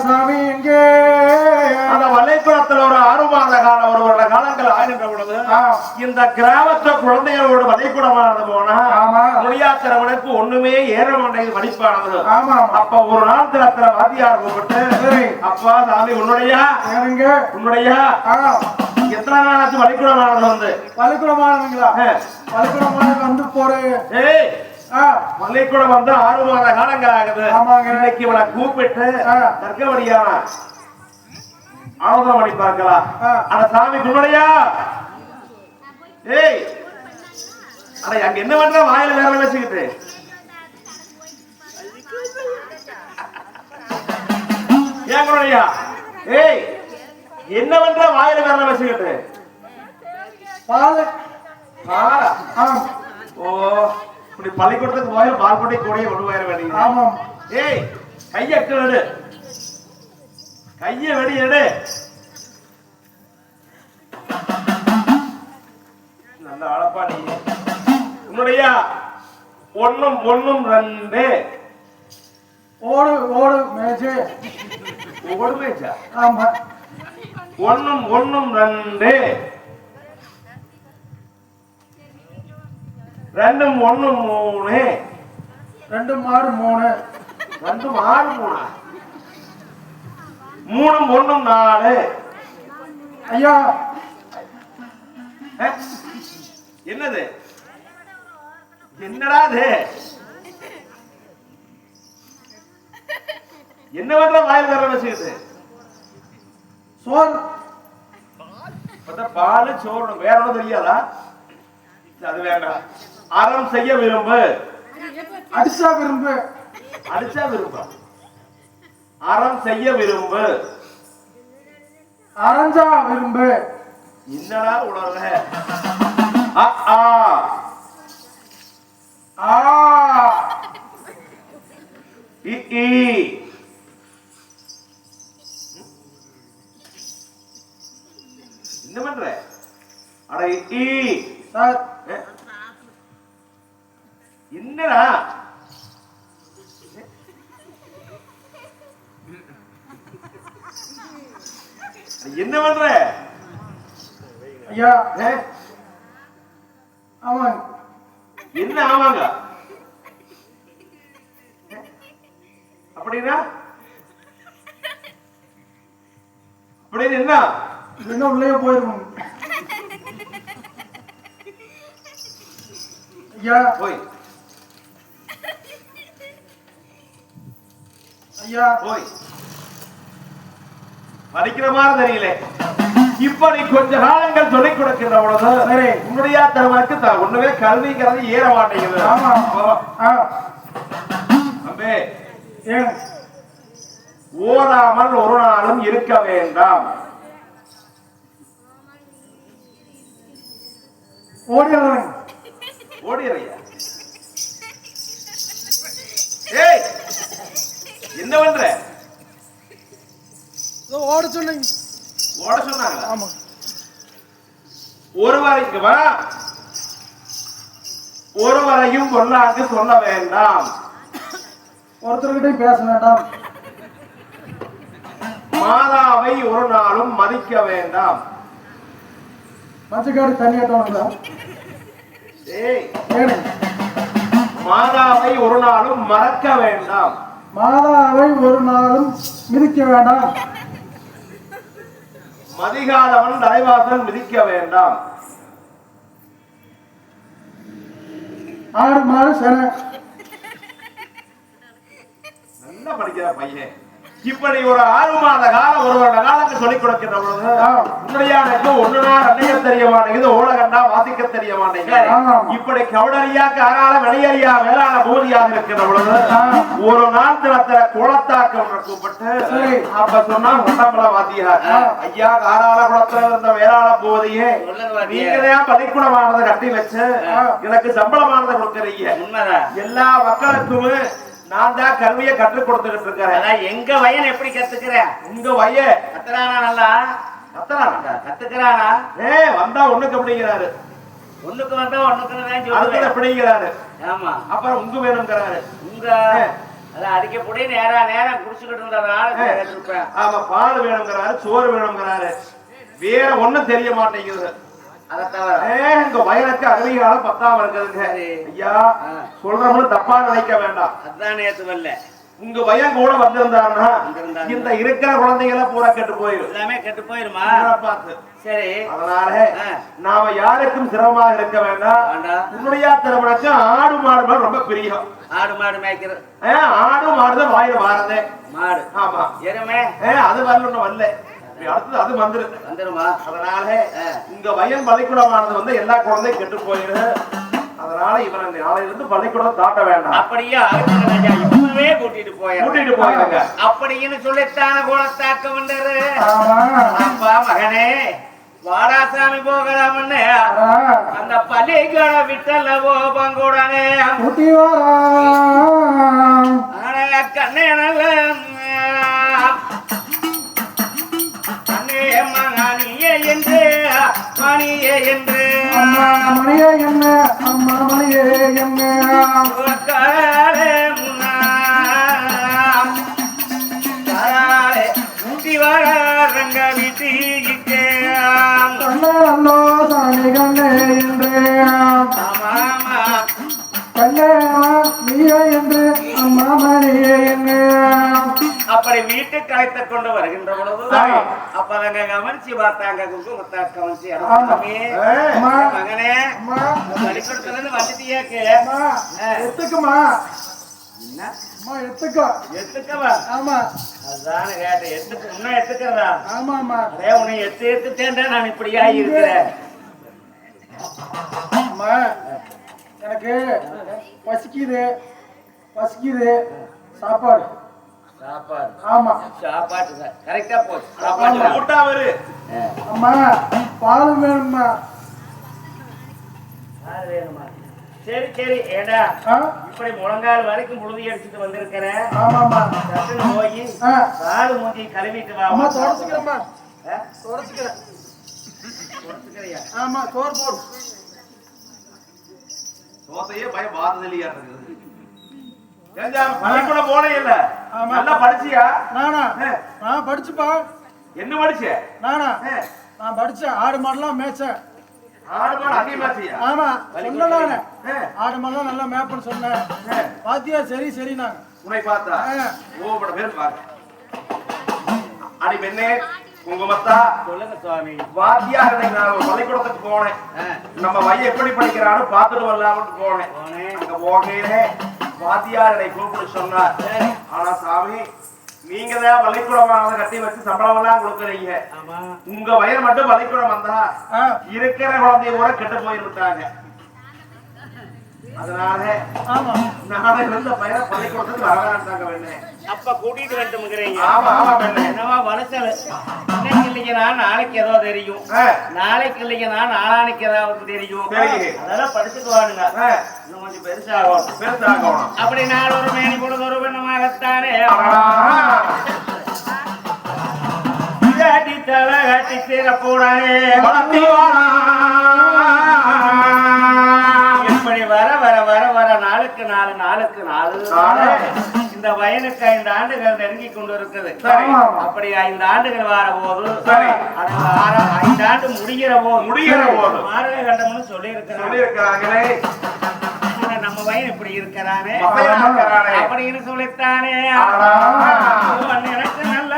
சாமி எங்கே அந்த வலைக்குளத்தில் ஒரு 6 மாத காலம் 1 வருட காலங்கள் ஆகின்ற பொழுது இந்த கிராமத்தை குழந்தைகளோட வலைக்குளமானது போனா முடியாத்திரவனுக்கு ஒண்ணுமே ஏற மாட்டேங்குது வடிப்பானது. அப்ப ஒரு நாள் தினத்துல வாத்தியார் கூப்பிட்டு, அப்பா சாமி உன்னுடைய எத்தனை நாள் ஆச்சு வலைக்குளமானது வந்து? வலைக்குளமானதுங்களா? வலைக்குளமானது வந்து போற பள்ளிக்கூடம் வந்து 6 மாத காலங்கள் ஆகுது. இன்னைக்கு இவளை கூப்பிட்டு தர்க்கவடியான ஆவதம் பண்ணி பார்க்கலாம். அந்த சாமி குன்னுடையா, ஏய் அட அங்க என்ன பண்ற? வாயில வேற வச்சுக்கிட்டு ஏன் குன்னுடையா, ஏய் என்ன பண்ற? வாயில வேற வச்சுக்கிட்டு பால் பாலா? ஓ, இப்படி பள்ளிக்கூடத்துக்கு போய் பால் போட்டி கூட கொண்டு போயிட வேண்டியது. ஆமாம். ஏய் கையை எடு, கையை வெடி எடு. நல்ல அழப்பா நீ. உன்னுடைய ஒண்ணும் 2 ஓடு ஓடு மேஜே ஓடு மேஜா? ஆமா. 1 2 2 1 3 2 6 3 2 6 3 3 1 4. ஐயா என்னது? என்னடா இது? என்ன பண்ற? வாயில் தர வச்சுக்கிட்டு சோறு பால் சோறு வேற ஒன்றும் தெரியாதா? அது வேண்டாம். அறம் செய்ய விரும்பு, அடிச்சா விரும்பு. அடிச்சா விரும்பு. அறம் செய்ய விரும்பு, அரைஞ்சா விரும்பு. என்னடா உணர்ற? ஆ இ என்ன பண்ற? அட இ சார் என்னடா? என்ன பண்ற? ஐயா ஆமாங்க. என்ன ஆமாங்க அப்படின்னா? அப்படின்னு என்ன உள்ளே போயிருவோம். ஐயா போய் ஐயா போய் படிக்கிற மாதிரி தெரியல. இப்படி கொஞ்ச காலங்கள் சொல்லிக் கொடுக்கின்ற பொழுது உன்னுடைய தரமாக்கு ஒண்ணுமே கல்விங்கிறது ஏற மாட்டேங்குது. ஓடாமல் ஒரு நாளும் இருக்க வேண்டாம். ஓடிறையா? ஏய் என்ன பண்ற? ஓட சொன்னீங்க. ஓட சொன்னாங்க. ஆமா. ஒருவரையும் பொல்லாங்கு சொல்ல வேண்டாம். ஒருத்தர்கிட்ட பேச வேண்டாம். மாதாவை ஒரு நாளும் மதிக்க வேண்டாம். மச்சக்காடு தண்ணியாட்டோங்களா? மாதாவை ஒரு நாளும் மறக்க வேண்டாம். மாதாவை ஒரு நாளும் மிதிக்க வேண்டாம். மதிகாலவன் தலைவாசல் மிதிக்க வேண்டாம். ஆடு மாடு சன. நல்லா படிக்கிற பையன். இப்படி ஒரு 6 மாத காலம் 1 வருட காலத்துக்கு சொல்லிக் கொடுக்கின்ற பொழுது உன்னுடையானுக்கு ஒண்ணுனா ரெண்டையே தெரிய மாட்டேங்குது, ஓலகண்டா வாசிக்க தெரிய மாட்டேங்குது. இப்படி கவுடரியா காரால வெளியறியா வேளாண் பூதியாக இருக்கின்ற பொழுது ஒரு நாள் தினத்துல குளத்தாக்க கூப்பிட்டு அப்ப சொன்னா உடம்புல வாத்தியார், ஐயா காரால குளத்துல இருந்த வேளாண் பூதியே நீங்கதான் பள்ளிக்கூடமானதை கட்டி வச்சு எனக்கு சம்பளமானதை கொடுக்கறீங்க. எல்லா மக்களுக்குமே நான் தான் கல்வியை கற்றுக் கொடுத்துக்கிட்டு இருக்கிறேன். எங்க வயன் எப்படி கத்துக்கிறேன்? உங்க வயன் கத்துறானா? நல்லா கத்துறானா? கத்துக்கிறானா? வந்தா ஒண்ணுக்கு அப்படிங்கிறாரு, ஒண்ணுக்கு வந்தா ஒண்ணுக்கு அப்படிங்கிறாரு. ஆமா. அப்புறம் உங்க வேணுங்கிறாரு. உங்க அதான் அடிக்கப்படி நேரம் குடிச்சுக்கிட்டு இருந்ததுனால கேட்டிருப்பேன். ஆமா, பால் வேணுங்கிறாரு, சோறு வேணுங்கிறாரு, வேற ஒண்ணும் தெரிய மாட்டேங்குது. அதை தவிர இந்த வயலுக்கு அகதிகாலம் பத்தாம இருக்குதுங்க. ஐயா சொல்றவங்களும் தப்பா நினைக்க வேண்டாம். அதுதான் நேத்து வரல. உங்க பையன் கூட வந்திருந்தாருன்னா இந்த இருக்கிற குழந்தைகளை பூரா கெட்டு போயிடும், எல்லாமே கெட்டு போயிருமா பார்த்து. சரி, அதனால நாம யாருக்கும் சிரமமாக இருக்க வேண்டாம். உன்னுடைய திருமணத்துக்கு ஆடு மாடு ரொம்ப பிரியம். ஆடு மாடு மேய்க்கிறது, ஆடு மாடுதான் வாயில வாரதே. மாடு ஆமா, எருமே அது வரல வரல, அடுத்தது அது வந்துருமா. அதனால உங்க வயல் பள்ளிக்கூடமானது வந்து எல்லா குழந்தையும் கெட்டு போயிரு. அதனால இவனை நாளையிலிருந்து பள்ளிக்கூடம் தாட்ட வேண்டாம். அப்படியே இப்பவே கூட்டிட்டு போயிருங்க அப்படின்னு சொல்லித்தான குலத்தாக்க வந்தாரு. அப்பா மகனே வாடாசாமி போகலாம்னு அந்த பள்ளிக்கூட விட்டல்லவோ பங்கூடானே கண்ணே நல்ல மணியே என்று மணியே என்று மணியே என்ன அம்மா மணியே என்ன ஊட்டி வர ரங்க வீட்டிக்கு கண்ணோ சாமி கண்ணே என்று கண்ணே நீயே என்று அம்மா மணியே என்ன. அப்படி வீட்டுக்கு அழைத்து கொண்டு வருகின்ற பொழுது அப்பதாங்க கவனிச்சு பார்த்தாங்க. குங்குமத்தா கவனிச்சு மகனே பள்ளிக்கூடத்துல இருந்து வந்துட்டியாக்கு எத்துக்குமா எத்துக்கவா? ஆமா, அதான கேட்டேன். எத்துக்கு இன்னும் எத்துக்கிறதா? ஆமா ஆமா, அதே உன்னை எத்துட்டேன் நான் இப்படியா இருக்கிறேன். அம்மா எனக்கு பசிக்குது சாப்பாடு. ஆமா, சாப்பாடு கரெக்டா போச்சு. சாப்பாடு அம்மா பால் வேணுமா? வேணுமா? சரி சரி. ஏடா இப்படி முழங்கால் வரைக்கும் முழுதி அடிச்சுட்டு வந்திருக்கிறேன். ஆமாமா, போய் காலு மூஞ்சி கழுவிட்டு வா. அம்மா தொடச்சுக்கிறேம்மா, தொடச்சுக்கிறியா? ஆமா, சோறு போடு. சோத்தையே பயம் பார்த்தது இல்லையா? பள்ளிக்கூடம் போனே இல்ல. நல்லா படிச்சியா? நான் படிச்சுப்பா. என்ன படிச்ச? நான் படிச்சேன். ஆடு மாடெல்லாம் மேய்ச்சேன். ஆடு மாடு அங்கேயும் மேய்ச்சியா? ஆமா, சொன்னேன். ஆடு மாடெல்லாம் நல்லா மேய்ப்பன்னு சொன்னேன். பாத்தியா? சரி நாங்க உன்னை பார்த்தா ஓபட பேர் பாரு. அடி பெண்ணே குங்குமத்தா, சொல்லுங்க சுவாமி. வாத்தியார் நான் பள்ளிக்கூடத்துக்கு போனேன். நம்ம பையன் எப்படி படிக்கிறான்னு பார்த்துட்டு வரலாம்னு போனேன். அங்க போகையிலே வாத்தியார் என்னை கூப்பிட்டு சொன்னார். ஆனா சாமி, நீங்க தான் பள்ளிக்கூடமாக கட்டி வச்சு சம்பளம் எல்லாம் கொடுக்குறீங்க. உங்க வயல் மட்டும் பள்ளிக்கூடம் வந்தா இருக்கிற குழந்தைய கூட கெட்டு போயிருந்தாங்க. அதனால நாளை இருந்த பையனை பள்ளிக்கூடத்துக்கு வரவேண்டாங்க வேண்டேன். அப்ப கூட்டிட்டு வந்துங்கிறீங்க. ஆமா ஆமா வேண்டேன். என்னவா வளசல் இன்னைக்கு இல்லைங்கன்னா நாளைக்கு ஏதோ தெரியும், நாளைக்கு இல்லைங்கன்னா நாளானைக்கு ஏதாவது தெரியும். அதெல்லாம் படிச்சுட்டு வாடுங்க. இன்னும் கொஞ்சம் பெருசாகணும். அப்படி நாள் ஒரு மேனி பொழுது ஒரு பெண்ணமாகத்தானே தலை கட்டி சிறப்புடனே இப்படி வர வர வர வர நாளுக்கு நாலு இந்த வயலுக்கு 5 ஆண்டுகள் நெருங்கி கொண்டு இருக்குது. அப்படி 5 ஆண்டுகள் வர போது 5 ஆண்டு முடிகிற போது மார்கழி கண்டம்னு சொல்லி இருக்கிறாங்களே. நம்ம பையன் இப்படி இருக்கிறானே அப்படின்னு சொல்லித்தானே எனக்கு நல்ல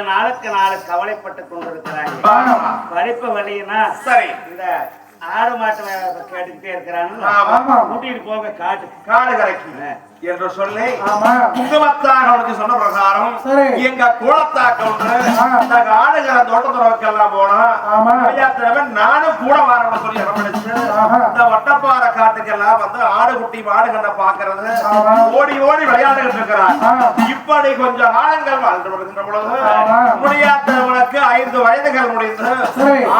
நாளுக்கு நாள் கவலைப்பட்டு கொண்டிருக்கிறாங்க. படிப்பு வழியினா சரி, இந்த ஆடு மாட்டு கேட்டுக்கிட்டே இருக்கிறான்னு ஆமா. கூட்டிட்டு போங்க காட்டு காடு கரைக்கு என்று சொல்லி ஆமா. குங்குமத்தாக அவனுக்கு சொன்ன பிரகாரம் சரி. எங்க கூடத்தாக்க ஒன்று ஆடுகிற தோட்டத்துறவுக்கெல்லாம் போனா ஆமா. நானும் கூட வரணும்னு சொல்லி அரவணைச்சு இந்த வட்டப்பாறை காட்டுக்கெல்லாம் வந்து ஆடு குட்டி மாடுகண்ண பாக்குறது ஓடி ஓடி விளையாண்டுகிட்டு இருக்கிறான். இப்படி கொஞ்சம் காலங்கள் வாழ்ந்து வருகின்ற பொழுது முடியாதவனுக்கு 5 வயதுகள் முடிந்து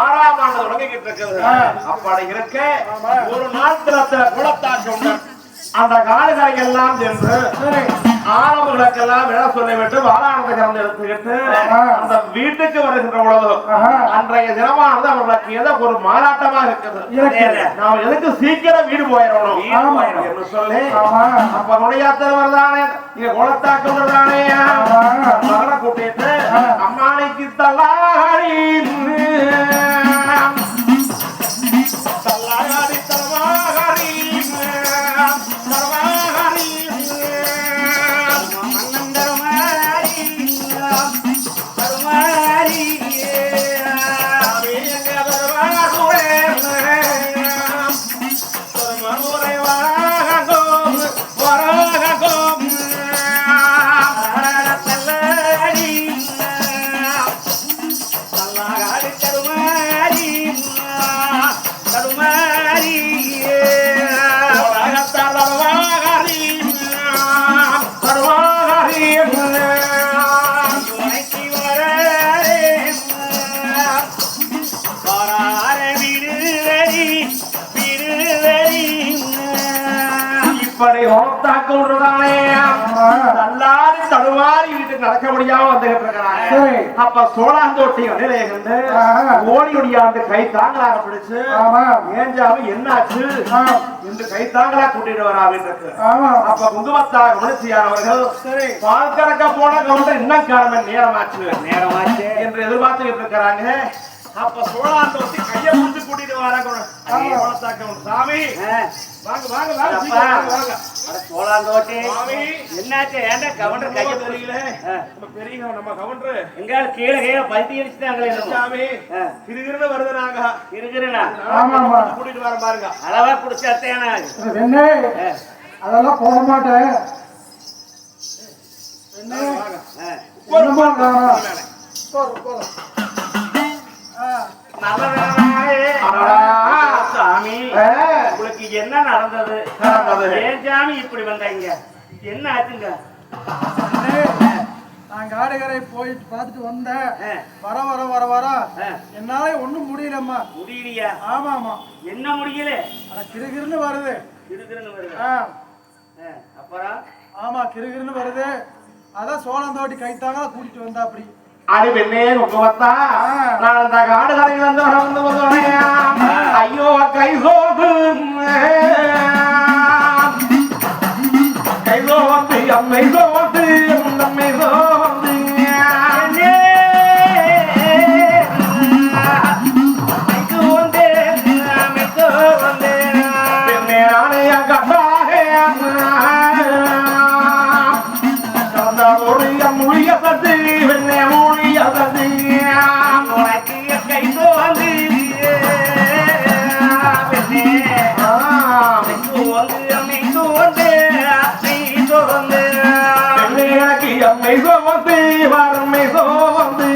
6ஆம் ஆண்டு தொடங்கிக்கிட்டு இருக்குது. அப்படி இருக்க ஒரு நாள் குளத்தாக்கு உண்டு அந்த காடுகளை எல்லாம் சென்று ஆரம்பங்களுக்கெல்லாம் விழா சொல்ல விட்டு வாழானந்த கலந்து எடுத்துக்கிட்டு அந்த வீட்டுக்கு வருகின்ற பொழுது அன்றைய தினமானது அவர்களுக்கு ஏதோ ஒரு மாறாட்டமா இருக்குது. நாம் எதுக்கு சீக்கிரம் வீடு போயிடணும் என்று சொல்லி அப்ப நுழையாத்தவர் தானே இங்க குளத்தாக்குவர் தானே மகளை கூட்டிட்டு அம்மானைக்கு தள்ளாடி தள்ளாடி தலவாடி தள்ளாடி தடுமாறி வீட்டுக்கு நடக்க முடியாம வந்துகிட்டு இருக்கிறாங்க. அப்ப சோழாந்தோட்டி நிலையிலிருந்து ஓடி ஒடியாந்து கை தாங்களாக பிடிச்சு ஏஞ்சாவு என்னாச்சு என்று கை தாங்களா கூட்டிட்டு வராவிட்டு அப்ப குங்குமத்தாக மனுஷியார் அவர்கள் பால் கறக்க போன கவுண்டர் இன்னும் காரணம் நேரமாச்சு என்று எதிர்பார்த்துக்கிட்டு இருக்கிறாங்க. அப்ப சோழாந்தோட்டி கையை முடிச்சு கூட்டிட்டு வராங்க. சாமி வாங்க வாங்க வாங்க. சோழாந்தோட்டி என்னாச்சு? ஏன்டா கவுண்டர் கையை தெரியல? பெரிய நம்ம கவுண்டர் எங்கால கீழே கீழே பல்ட்டி அடிச்சுட்டாங்களே சாமி. கிருகிருன்னு வருது. நாங்க கிருகிருனா கூட்டிட்டு வர பாருங்க. அளவா குடிச்சாத்தேனா அதெல்லாம் போக மாட்டேன். சாமி உங்களுக்கு என்ன நடந்தது? ஏன் சாமி இப்படி வந்தாங்க? என்ன ஆச்சுங்க? நான் காடுகரை போய் பார்த்துட்டு வந்தேன். வர வர வர வர என்னால ஒண்ணும் முடியலம்மா. முடியலையா? ஆமா ஆமா. என்ன முடியல? கிருகிருன்னு வருது. கிருகிருன்னு வருது. அப்புறம் ஆமா கிருகிருன்னு வருது. அதான் சோழந்தோட்டி கைத்தாங்க கூட்டிட்டு வந்தா. அப்படி அடி பெண்ணே முகமத்தா, நான் அந்த காடு கரையில் வந்து ஐயோ கை சோது கை சோந்து அம்மை சோந்து அம்மை சோந்து பெண்ணே நானே கட்டாக மொழிய சத்து பெண்ணே மொழிய சத்து கை சோந்து அம்மை சோந்து வறுமை சோந்து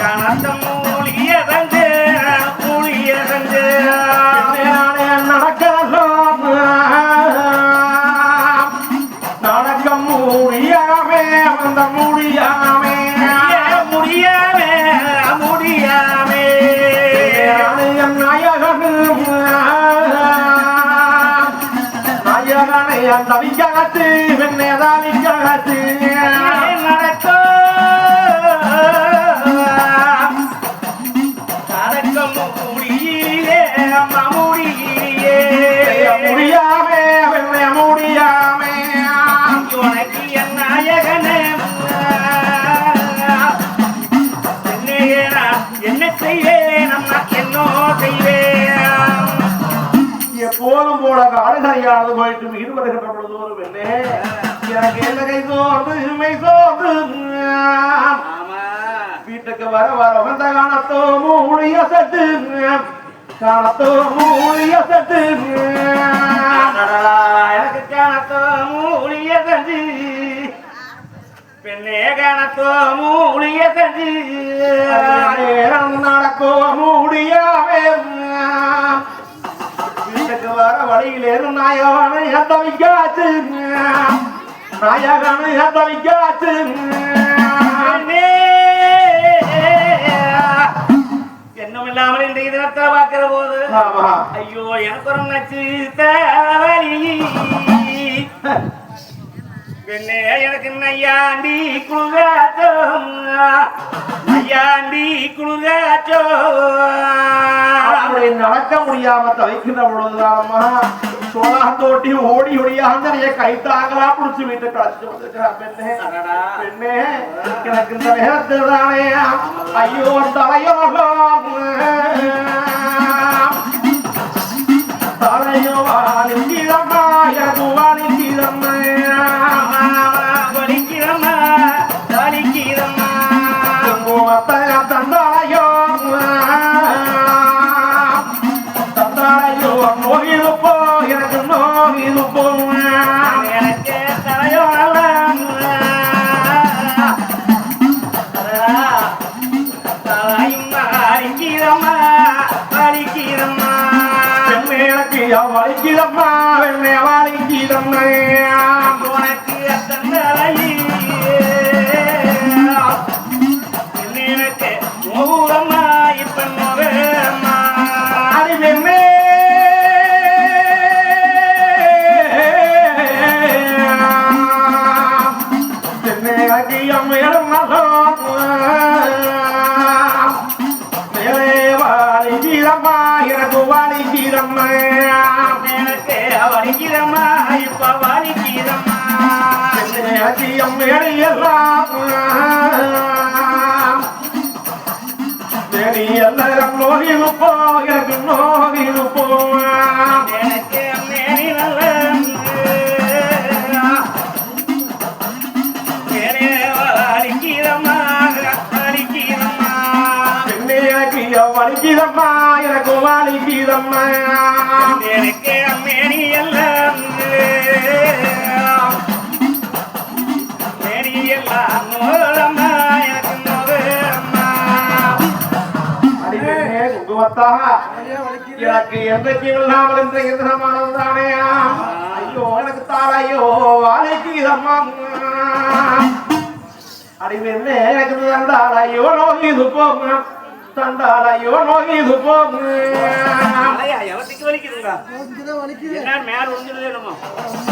கணத்த மூலியதந்து மூலியதந்து நடக்கம் முடியாமே அந்த முடியாமே முடியாமே முடியாமே நாயகனை தவிக்காத்து பெண்ணே தவிக்காத்து நடக்கும் நடக்கம் முடியே அம்மா முடியே முடியாமே பெண்ணே முடியாமே உனக்கு என் நாயகனே என்ன செய்வேன் அம்மா என்னோ செய்வேன். எப்போதும் போல காடுகரையானது போயிட்டு ஈடுபடுகின்ற பொழுது ஒரு பெண்ணே எனக்கு என்ன கை சோர்ந்து இமை சோர்ந்து வீட்டுக்கு வர வர வந்த காணத்தோ மூழிய சட்டு காணத்தோ மூழிய சட்டு எனக்கு காணத்தோ மூலிய தஞ்சு பெண்ணே காணத்தோ மூலிய தஞ்சு நேரம் நடக்கோ மூடியாவே வீட்டுக்கு வர வழியிலேரு நாயகனை தவிக்காச்சு நாயகனை தவிக்காச்சு என்னும் இல்லாமல் இன்றைய தினத்தை பார்க்கிற போது ஆமா ஐயோ எனக்கு ஒரு நச்சு தலைவலி பெண்ணே எனக்கு நையாண்டி குளிராச்சோம் நையாண்டி குளிராச்சோம் அப்படி நடக்க முடியாம தவிக்கின்ற பொழுதுதானம்மா சோழாந்தோட்டி ஓடி ஒடியாந்தனைய கைத்தாங்களா புடிச்சு வீட்டு கழிச்சு வந்துருக்கா பெண்ணே பெண்ணே எனக்கு இந்த நேரத்தில் தானே ஐயோ தலையோ தலையோ வாழிக்கிறம்மா எனக்கு வாழிக்கிறம்மா வலிக்கிறம்மா வலிக்கிறம்மா தந்தாளையோ தந்தாளையோ நோயிது போ எனக்கு நோயிது போ எனக்கு தலையோ வலிக்கிறம்மா வலிக்கிறம்மா எனக்கு வலிக்கிறம்மா வெண்ணை வலிக்கிறம்மா உனக்கு தந்தலை எனக்கு மூலம்மா இப்ப முகம்மா அது வெண்ணே எனக்கு மேலும் மேலே வாழிக்கிறம்மா எனக்கு வாழிக்கிறம்மா எனக்கு வலிக்கிறம்மா இப்ப வலிக்கிறம்மா எனக்கு மேலையெல்லாம் எல்லாம் நோயிது போ எனக்கு நோயிது போ எனக்கு மேனி நல்ல வலிக்கிறம்மா வலிக்கிறம்மா எனக்கு வலிக்கிறம்மா எனக்கு வலிக்கிறம்மா எனக்கு மேனி எல்லாம் மேனி எல்லாம் மூலம்மா எனக்கு முகம்மா அடிமையே குங்குமத்தா எனக்கு என்றைக்கு இல்லாமல் என்ற எதிரமானதுதானே ஐயோ எனக்கு தாளையோ வலிக்கிறம்மா அடிமையே எனக்கு தந்தாளையோ நோயிது போங்க தந்தாளையோ நோயிது போங்க அலையா எவத்துக்கு வலிக்குதுங்க இதுதான் வலிக்குது. என்ன மேல ஒண்ணுல என்னமோ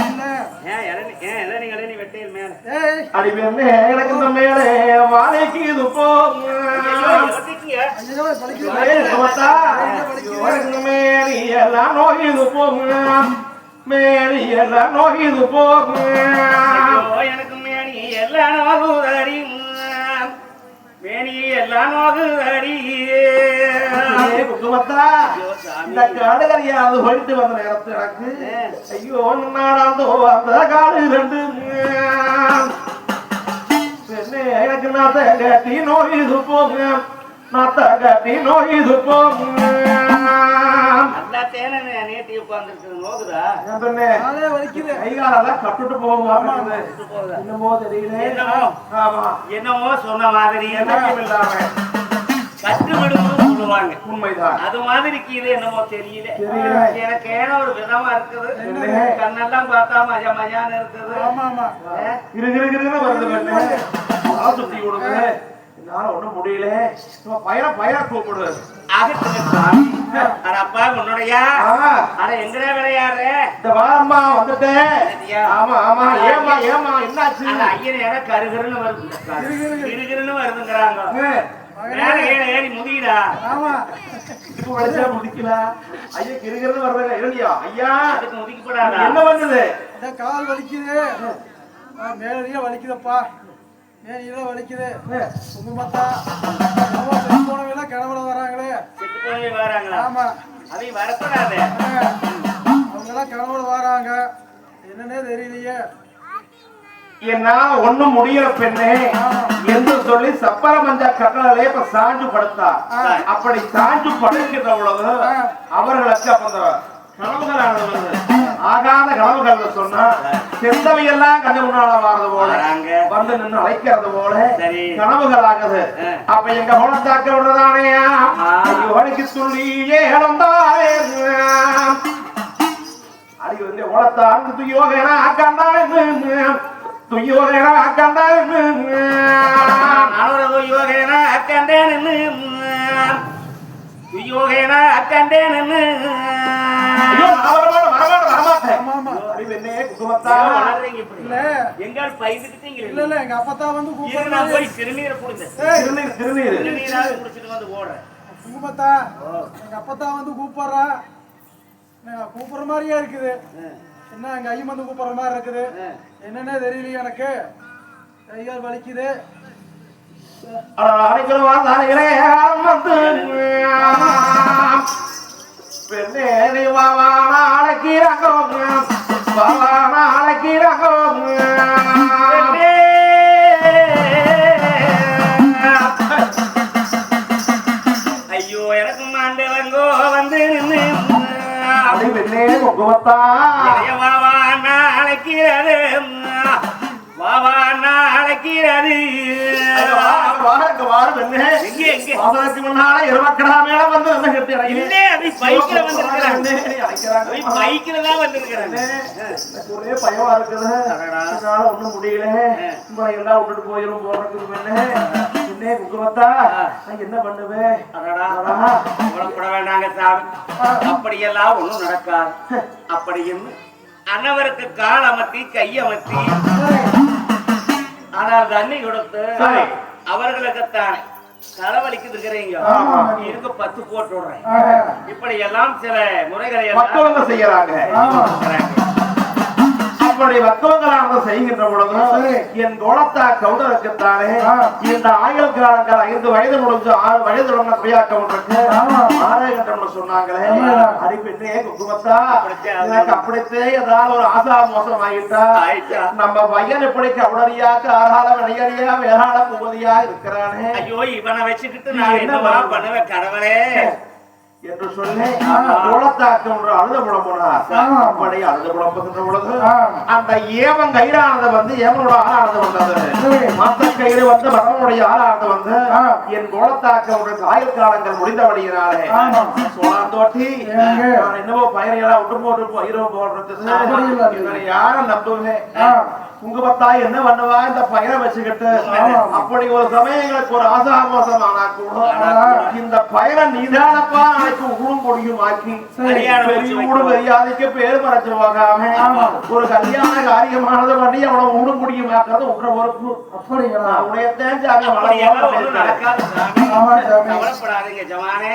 என்ன? ஏன் இளநீ ஏன் இளநீ வெட்டையில் மேல ஏய், அடிமையே எனக்கு இந்த மேலே வலிக்குது போங்க எவத்துக்குங்க இதுதான் வலிக்குது. மேரி எல்லாம் நோயிது போங்க மேரி எல்லாம் நோயிது போங்க ஐயோ எனக்கு மேனி எல்லாம் நோகுதடி மேனி எல்லாம் நோகுதடி குங்குமத்தா இந்த காடுகரையாவது போயிட்டு வந்த நேரத்து எனக்கு ஐயோ நாடாந்தோ அந்த காடு ரெண்டு எனக்கு நாத்த கட்டி நோயிது போங்க நாத்த கட்டி நோயிது போங்க நல்லா தேனை நேட்டி உட்கார்ந்துருக்கு நோகுதா காலே வலிக்குது. கைகாலெல்லாம் கட்டுட்டு போகுமா என்னமோ தெரியல என்னமோ ஆமா என்னமோ சொன்ன மாதிரி என்னைக்கும் இல்லாம கட்டுவிடுன்னு சொல்லுவாங்க உண்மைதான் அது மாதிரிக்கு இது என்னமோ தெரியல தெரியல. எனக்கு ஏனோ ஒரு விதமா இருக்குது என்ன? கண்ணெல்லாம் பார்த்தா மஜா மஜான்னு இருக்குது ஆமா ஆமா. கிருகிருன்னு வருது பெண்ணு தலை சுத்தி கொடுங்க என்னால ஒண்ணும் முடியல பையனை கூப்பிடு ஆகட்டும் சாமி. அட அப்பா உன்னுடைய ஆ, அட எங்கடா விளையாடுற இந்த வாரம்மா வந்துட்டேன் ஆமா ஆமா ஏமா ஏமா என்னாச்சு அந்த ஐயன் ஏன்னா கருகருன்னு வருது கிருகிருன்னு வருதுங்கிறாங்க மேல ஏறி ஏறி முதிடா ஆமா. இப்ப வளைச்சா முடிக்கல ஐயா கிருகிருன்னு வர்றாங்க இல்லையா ஐயா அதுக்கு முதிக்கப்படாதா என்ன பண்ணுது இந்த கால் வலிக்குது. மேலே வலிக்குதப்பா. மேலே வலிக்குது. குங்குமத்தா போனவெல்லாம் கிணவுல வராங்களே. செத்து போய் வராங்களா ஆமா. அதையும் வரக்கூடாது அவங்க எல்லாம் கிணவுல வராங்க. என்னன்னே தெரியலையே. என்னால ஒண்ணும் முடியல பெண்ணே என்று சொல்லி சப்பர மஞ்ச கட்டளை இப்ப சாஞ்சு படுத்தார். அப்படி சாஞ்சு படுக்கின்ற பொழுது அவர்களுக்கு அப்ப கனவுகளானது ஆகாத கனவுகள் சொன்னா செந்தவையெல்லாம் கண்ண முன்னால வாரது போல வந்து நின்று அழைக்கிறது போல கனவுகள் ஆகுது. அப்ப எங்க குணத்தாக்க விடுறதானே வழிக்கு சொல்லி ஏழந்தாரே அடி வந்து ஓலத்தான் துயோகனா கண்டாய் துயோகனா கண்டாய் துயோகனா கண்டேன் துயோகனா கண்டேன் எங்க அப்பத்தா வந்து சிறுநீரை கூப்பிடுறா கூப்பிடுற மாதிரியே இருக்குது. என்ன எங்க ஐயம் வந்து கூப்பிடுற மாதிரி இருக்குது. என்னன்னே தெரியலையே எனக்கு. கையால் வலிக்குது. ஐயோ எனக்கு மாண்டவங்கோ வந்து அழைக்கிறது வாவா அழைக்கிறது முன்னால இருபக்கடா மேல வந்து ஒரே பயமா இருக்குது. ஒண்ணும் முடியல எல்லாம் விட்டுட்டு போயிரும் போறதுக்கு என்ன குங்குமத்தா என்ன பண்ணுவேன் வேண்டாங்க சாமி. அப்படியெல்லாம் ஒண்ணும் நடக்காது. அப்படியும் அன்னவருக்கு கால் அமர்த்தி கையமர்த்தி ஆனால் தண்ணி கொடுத்து அவர்களுக்குத்தானே தலைவலிக்கு இருக்கிறீங்க இருக்க 10 போட்டு விடுறேன். இப்படி எல்லாம் சில முறைகளை எல்லாம் செய்யறாங்க. அப்படி வத்துவங்களாக செய்கின்ற பொழுது என் கோலத்தா கவுண்டருக்குத்தானே இந்த ஆயுள் காலங்கள் 5 வயது முடிஞ்சு 6 வயது குடியாக்கம் இருக்கு 6 கட்டம் சொன்னாங்களே அடிப்பெண்ணே குங்குமத்தா எனக்கு அப்படித்தே ஏதாவது ஒரு ஆசா மோசம் ஆயிட்டா நம்ம பையன் இப்படி கவுடரியாக்கு ஆறாள விளையறியா வேளாள பூவதியா இருக்கிறானே. ஐயோ இவனை வச்சுக்கிட்டு நான் என்னவா பண்ணுவேன் கடவுளே என்று சொல்லி கோலத்தாக்க அழுத புலம் போனார். அப்படி அழுத புலம் போகின்ற பொழுது அந்த ஏவன் கயிறானது வந்து ஏவனோட ஆளானது வந்தது. மத்த கயிறு வந்து மரவனுடைய ஆளானது வந்து என் கோலத்தாக்க ஆயுள் காலங்கள் முடிந்தபடியினாலே சோழான் தோட்டி நான் என்னவோ பயணிகளா விட்டு போட்டு இரவு போடுறது யாரும் நம்புவேன். குங்குமத்தாய் என்ன பண்ணுவா இந்த பயிரை வச்சுக்கிட்டு அப்படி ஒரு சமயங்களுக்கு ஒரு ஆசாமோசம் ஆனா கூட இந்த பயிரை நீதானப்பா ஊரும் பொடியும் ஆக்கி ஊடு மரியாதைக்கு பேர் மறைச்சு போகாம ஒரு கல்யாண காரியமானது பண்ணி அவனை ஊடும் குடியும் ஆக்குறது உற்ற பொறுப்பு. அப்படிங்களா கவலைப்படாதீங்க ஜமானே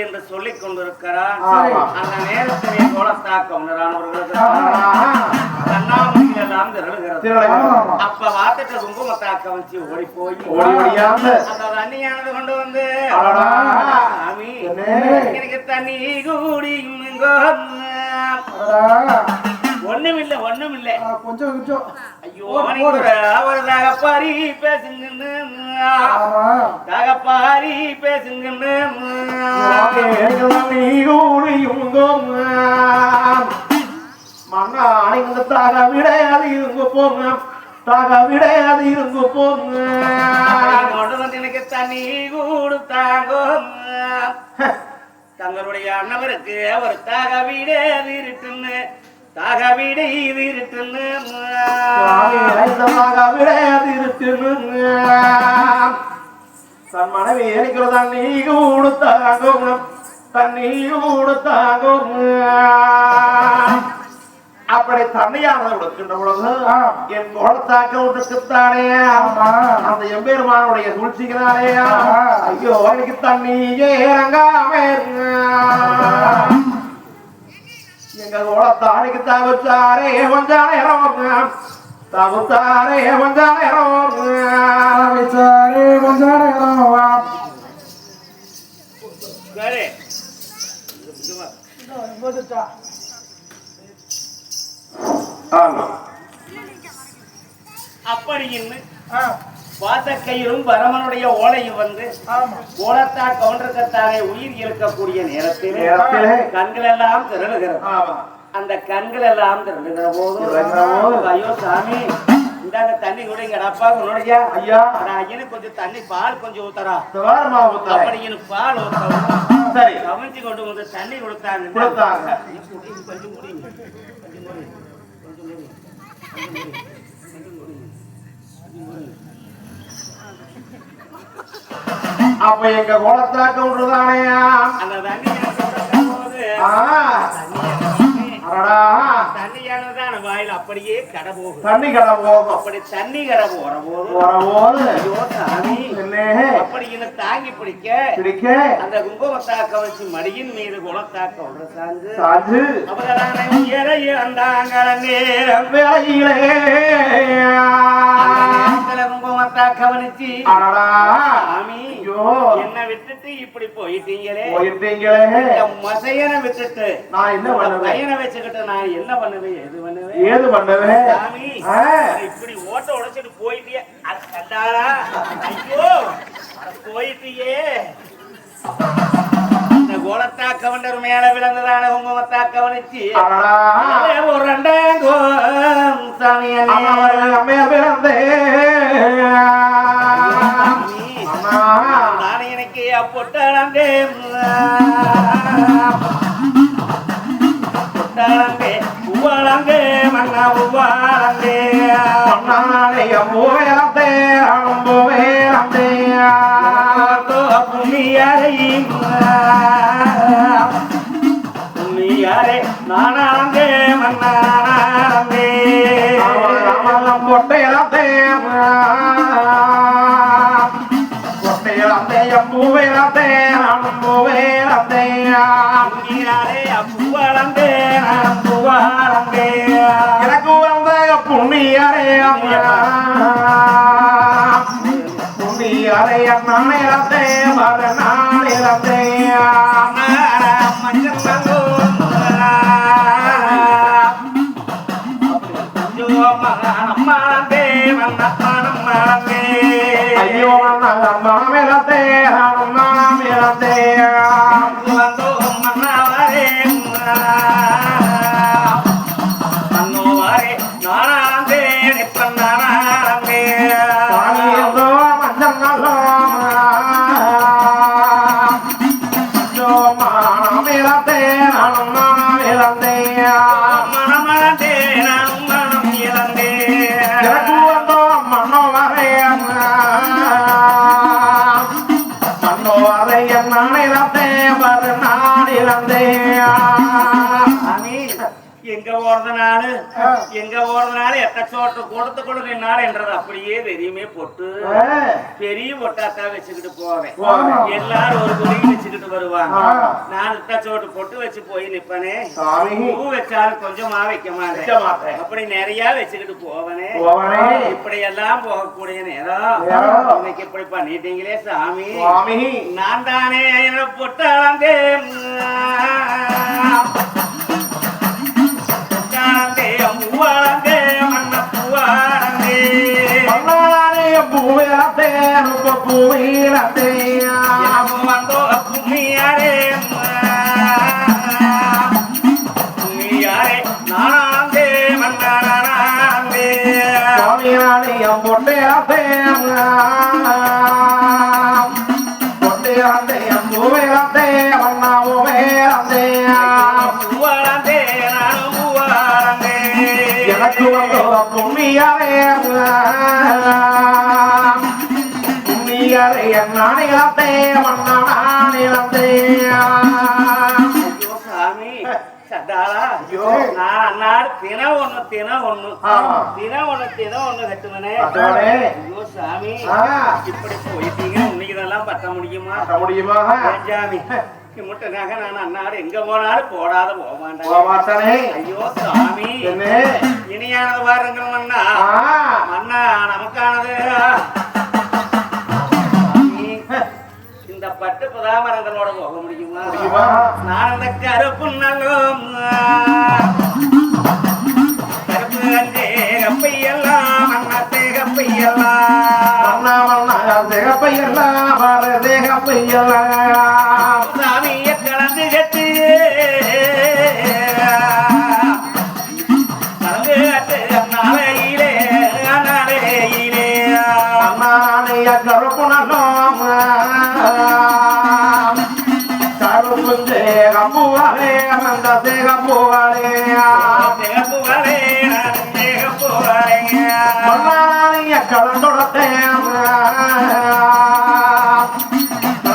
என்று சொல்லிக் கொண்டிருக்கிறார். அந்த நேரத்திலே கோலத்தாக்கம் அப்ப வார்த்தை குங்குமத்தாக்க வச்சு ஓடி போய் அந்த தண்ணியானது கொண்டு வந்து சாமி எனக்கு தண்ணி கூடி ஒண்ணுமில்ல கொஞ்சம் கொஞ்சம் ஐயோ அவர் தகப்பாரி பேசுங்கன்னு தகப்பாரி பேசுங்கன்னு மண்ணா அணிந்து தாக விட அது இருங்க போங்க தாக விட அது இருங்க போங்க எனக்கு தண்ணி கொடுத்தாங்க தங்களுடைய அண்ணவருக்கு அவர் தாக வீட அது இருக்குன்னு தாக வீட இது இருக்குன்னு தாக விட அது இருக்குன்னு தன் மனைவி எனக்கு தண்ணி கொடுத்தாங்க தண்ணி கொடுத்தாங்க. அப்படி தண்ணியானது கொடுக்கின்ற பொழுது என் கோலத்தாக்க விட்டுத்தானே அந்த எம்பெருமானுடைய சூழ்ச்சிக்கிறானே ஐயோ எனக்கு தண்ணியே இறங்காம எங்க கோலத்தானைக்கு தவிச்சாரே கொஞ்சம் நேரம் தவிச்சாரே கொஞ்சம் நேரம் தவிச்சாரே கொஞ்சம் நேரம் அப்படின்னு ஆ, வாசக்கையிலும் பரமனுடைய ஓலையும் வந்து ஆமா. ஓலத்தா கவுண்டர்கத்தாரை உயிர் இழுக்கக்கூடிய நேரத்தில் கண்கள் எல்லாம் திரளுகிறது. அந்த கண்கள் எல்லாம் திரளுகிற போது ஐயோ சாமி இந்தாங்க தண்ணி கூட இங்க அப்பா உன்னுடைய ஐயா ஐயனுக்கு கொஞ்சம் தண்ணி பால் கொஞ்சம் ஊத்தரா துவாரமா ஊத்தறேன். அப்படி எனக்கு பால் ஊத்தவும் சரி கவனிச்சு கொண்டு வந்து தண்ணி கொடுத்தாங்க. கொஞ்சம் முடியுங்க அப்ப எங்க குளத்தாக்க விடுறதானே அந்த தண்ணி கொடுக்கும் போது தண்ணியானதான் வாயில அப்படியே கடை போகும். தண்ணி கடை போகும். அப்படி தண்ணி கடை போற போது அப்படி என்ன தாங்கி பிடிக்க அந்த குங்குமத்தாக்க வச்சு மடியின் மீது குளத்தாக்க ஒன்று சாஞ்சு அவரான உயரைய அந்தாங்க நேரம் வேலையிலே குங்குமத்தாக்க கவனிச்சு சாமி என்ன விட்டுட்டு இப்படி போயிட்டீங்களே மசையனை விட்டுட்டு நான் என்ன பண்ணுவேன் பையனை வச்சுக்கிட்டு நான் என்ன பண்ணுவேன் ஏது பண்ணுவேன் சாமி இப்படி ஓட்ட உடைச்சிட்டு போயிட்டியே அது கண்டாரா ஐயோ போயிட்டியே இந்த கோலத்தா கவண்டர் மேல விழுந்ததான குங்குமத்தா கவனிச்சு ஒரு ரெண்டாங்கோ சாமி அம்மையா பிறந்தே நானே எனக்கு பொட்டாளந்தே உவாளந்தே மன்னா உவாளந்தே மூவேலந்தே அனும்புவேலந்தே புண்ணியாரே நானாந்தே மன்னானந்தே பொட்டையலந்தே பொட்டையலந்தே மூவேலந்தே அனும்புவேலந்தே புண்ணியாரே அப்புவாளந்தே அப்புவாளந்தே எனக்கு வந்த புண்ணியாரே புண்ணியாரே நானிலந்தே மறுநாளிலந்தே ஐயோ மனமிலந்தே மனமிலந்தே எங்க போறதுனால எங்க போறதுனால எத்தச்சோட்டு கொடுத்து கொடுக்கனால என்றது அப்படியே தெரியுமே பொட்டு பெரிய பொட்டாத்தா வச்சுக்கிட்டு போவேன். எல்லாரும் ஒரு குடி வச்சுக்கிட்டு வருவாங்க. நான் எத்தச்சோட்டு பொட்டு வச்சு போய் நிப்பனே பூ வச்சாலும் கொஞ்சமா வைக்க மாட்டேன். அப்படி நிறைய வச்சுக்கிட்டு போவனே இப்படி எல்லாம் போகக்கூடிய நேரம் இன்னைக்கு இப்படி பண்ணிட்டீங்களே சாமி. நான் தானே என்ன பொட்டாளந்தே முட்டனாக நான் அன்னாடு எங்க போனாலும் போடாத போக மாட்டானே. ஐயோ சாமி இனியானது பாருங்கள் மன்னா மன்னா நமக்கானது இந்த பட்டு புதாமரங்களோட போக முடியுமா? நான் அந்த கருப்பு நல்லோம் கருப்பு அஞ்சே கப்பையெல்லாம் அண்ணா தேக செய்யலாம் சாமியை கலந்து கட்டு நாளையிலே நாளையிலே நாளைய கருப்புணம் கருப்புஞ்சே கம்புவாலே அந்த சேகம்புவாலே மன்னாரிய கலந்துடத்தேன்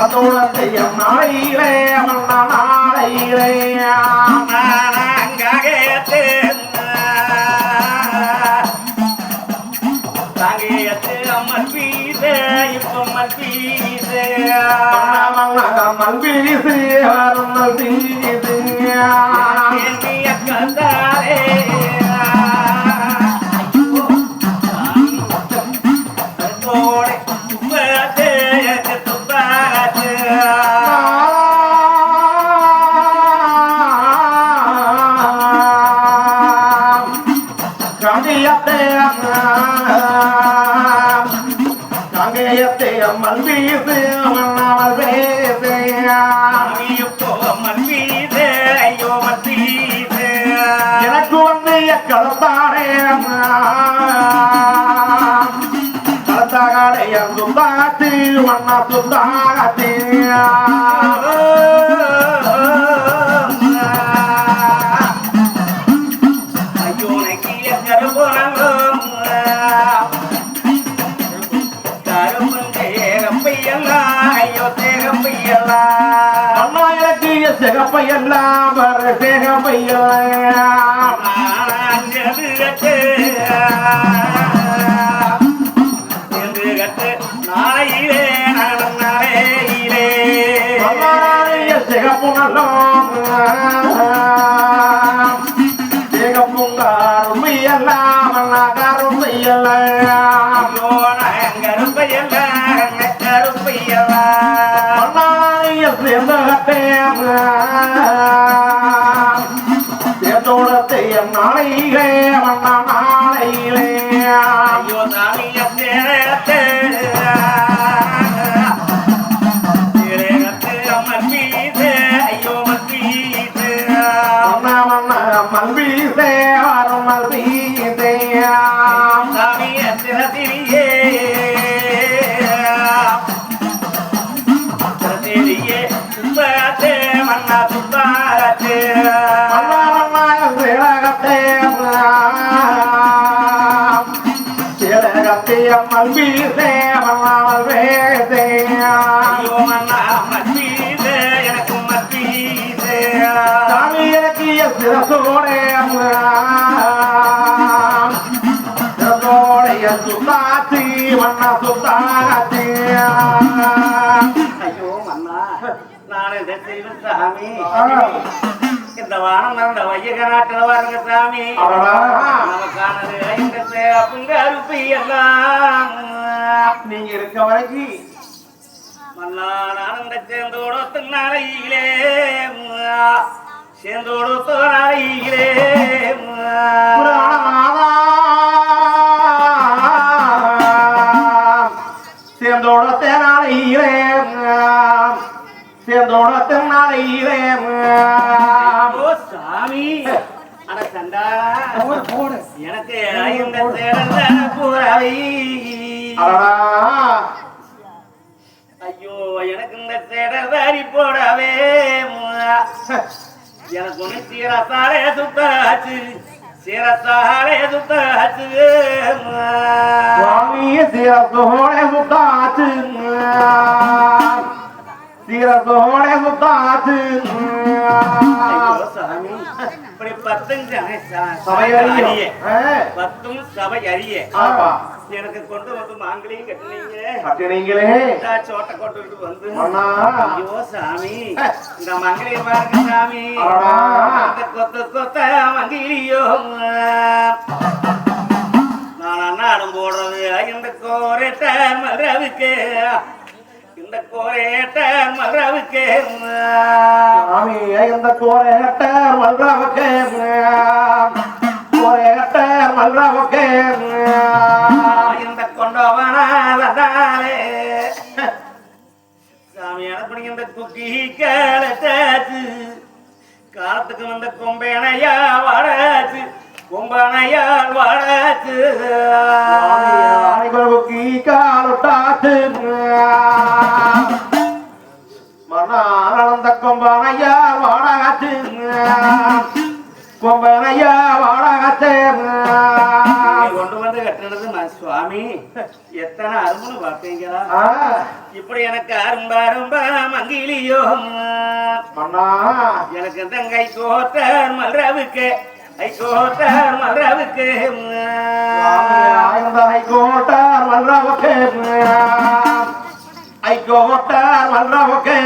கலந்துடத்தைய நாளையிலே மன்னா நாளையிலே மல்பீசு மல்பீசு மல்பீசு எனக்கு வந்து கலத்தாடே கலத்தாகாடைய சுத்தாத்து மண்ணா சுத்தாகத்தே சிகப்பையெல்லாம் சிகப்பையெல்லாம் நாளையிலே நாளையிலே சிகப்புணலும் சிகப்புங்காருமையெல்லாம் கருமையெல்லாம் சேர்ந்தோடத்தைய நாளையிலே மன்னா நாளையிலே ஐயோ சாமிய சேரத்து அம்மன் வீசு ஐயோ மல்பீசு மல்பீசே வரும் மல்பீசே சாமிய சிறசிரியே சிறசிரியே சுத்தே மன்னா சுத்தாரத்தே மல்பீசே மல்பீசே மல்பீசே எனக்கு மல்பீசே சாமி இலக்கிய சிறசோடைய சிறசோடைய சுத்தாத்தி மன்னா சுத்தாத்தி ஐயோ மன்னா நான் இதை செய்வேன் சாமி இந்த வானம் நடந்த வையக நாட்டில் வாருங்க சாமி நமக்கானது அப்படிங்க அருப்பி எல்லாம் நீங்க இருக்க வரைக்கும் மன்னா ஆனந்த சேர்ந்தோடு நாளையிலே சேர்ந்தோடு நாளையிலே சேர்ந்தோட தேனாளையிலே சேர்ந்தோட தென்னாளையிலே சாமி அட சண்டா எனக்கு இந்த தேடல் பூராவை ஐயோ எனக்கு இந்த தேடல் போடவே எனக்கு ஒண்ணு சீரத்தாலே சுத்தாச்சு சீரத்தாலே சுத்தாச்சு சீரத்தோட சுத்தாச்சு சீரத்தோட சுத்தாச்சு சாமி இப்படி பத்தும் சபையறிய பத்தும் சபை அறிய எனக்கு கொண்டு வந்து மாங்களையும் கட்டினீங்களே சோட்டை கொண்டு வந்து அண்ணா ஐயோ சாமி இந்த மங்களையும் பாருங்க சாமி கொத்த கொத்த மங்கிலியோ நான் அண்ணாடும் போடுறது இந்த கோரேட்ட மரவுக்கு இந்த கோரேட்ட மரவுக்கு சாமி இந்த கோரேட்ட மல்றாவுக்கு கோரேட்ட மல்றாவுக்கு இந்த கொண்டவனாலே சாமி எனக்கு இந்த குக்கி காலத்தாச்சு காலத்துக்கு வந்த கொம்பேனையா வாடாச்சு கொம்பனையால் வாடாச்சு குக்கி காலத்தாச்சு மனானந்த கொம்பனையால் வாடாச்சு கொம்பனையா வாடாச்சு கொண்டு வந்து கட்டினது சுவாமி எத்தனை அரும்புன்னு பார்த்தீங்களா இப்படி எனக்கு அரும்பா அரும்பா மங்கிலியோ மன்னா எனக்கு தங்கை கோத்தர் மல்றாவுக்கு ஐகோட்டார் மல்றாவுக்கு ஐகோட்டார் மல்றாவுக்கு ஐகோட்டார் மல்றாவுக்கு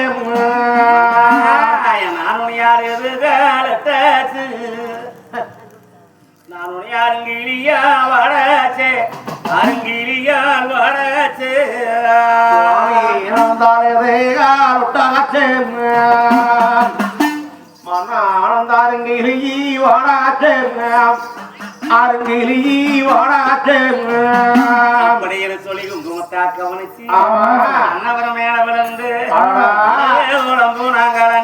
நானும் யார் எதிர்காலத்தாச்சு நானும் யாருங்கிலியா வாடாச்சே அருங்கிலியால் வாடாச்சே மனானந்தாருங்கிலி வாடாச்சே அருங்கிலி வாடாச்சே அப்படியே சொல்லி குங்குமத்தா கவனிச்சு அன்னவரம் மேல விழுந்து உடம்பு நாங்கள்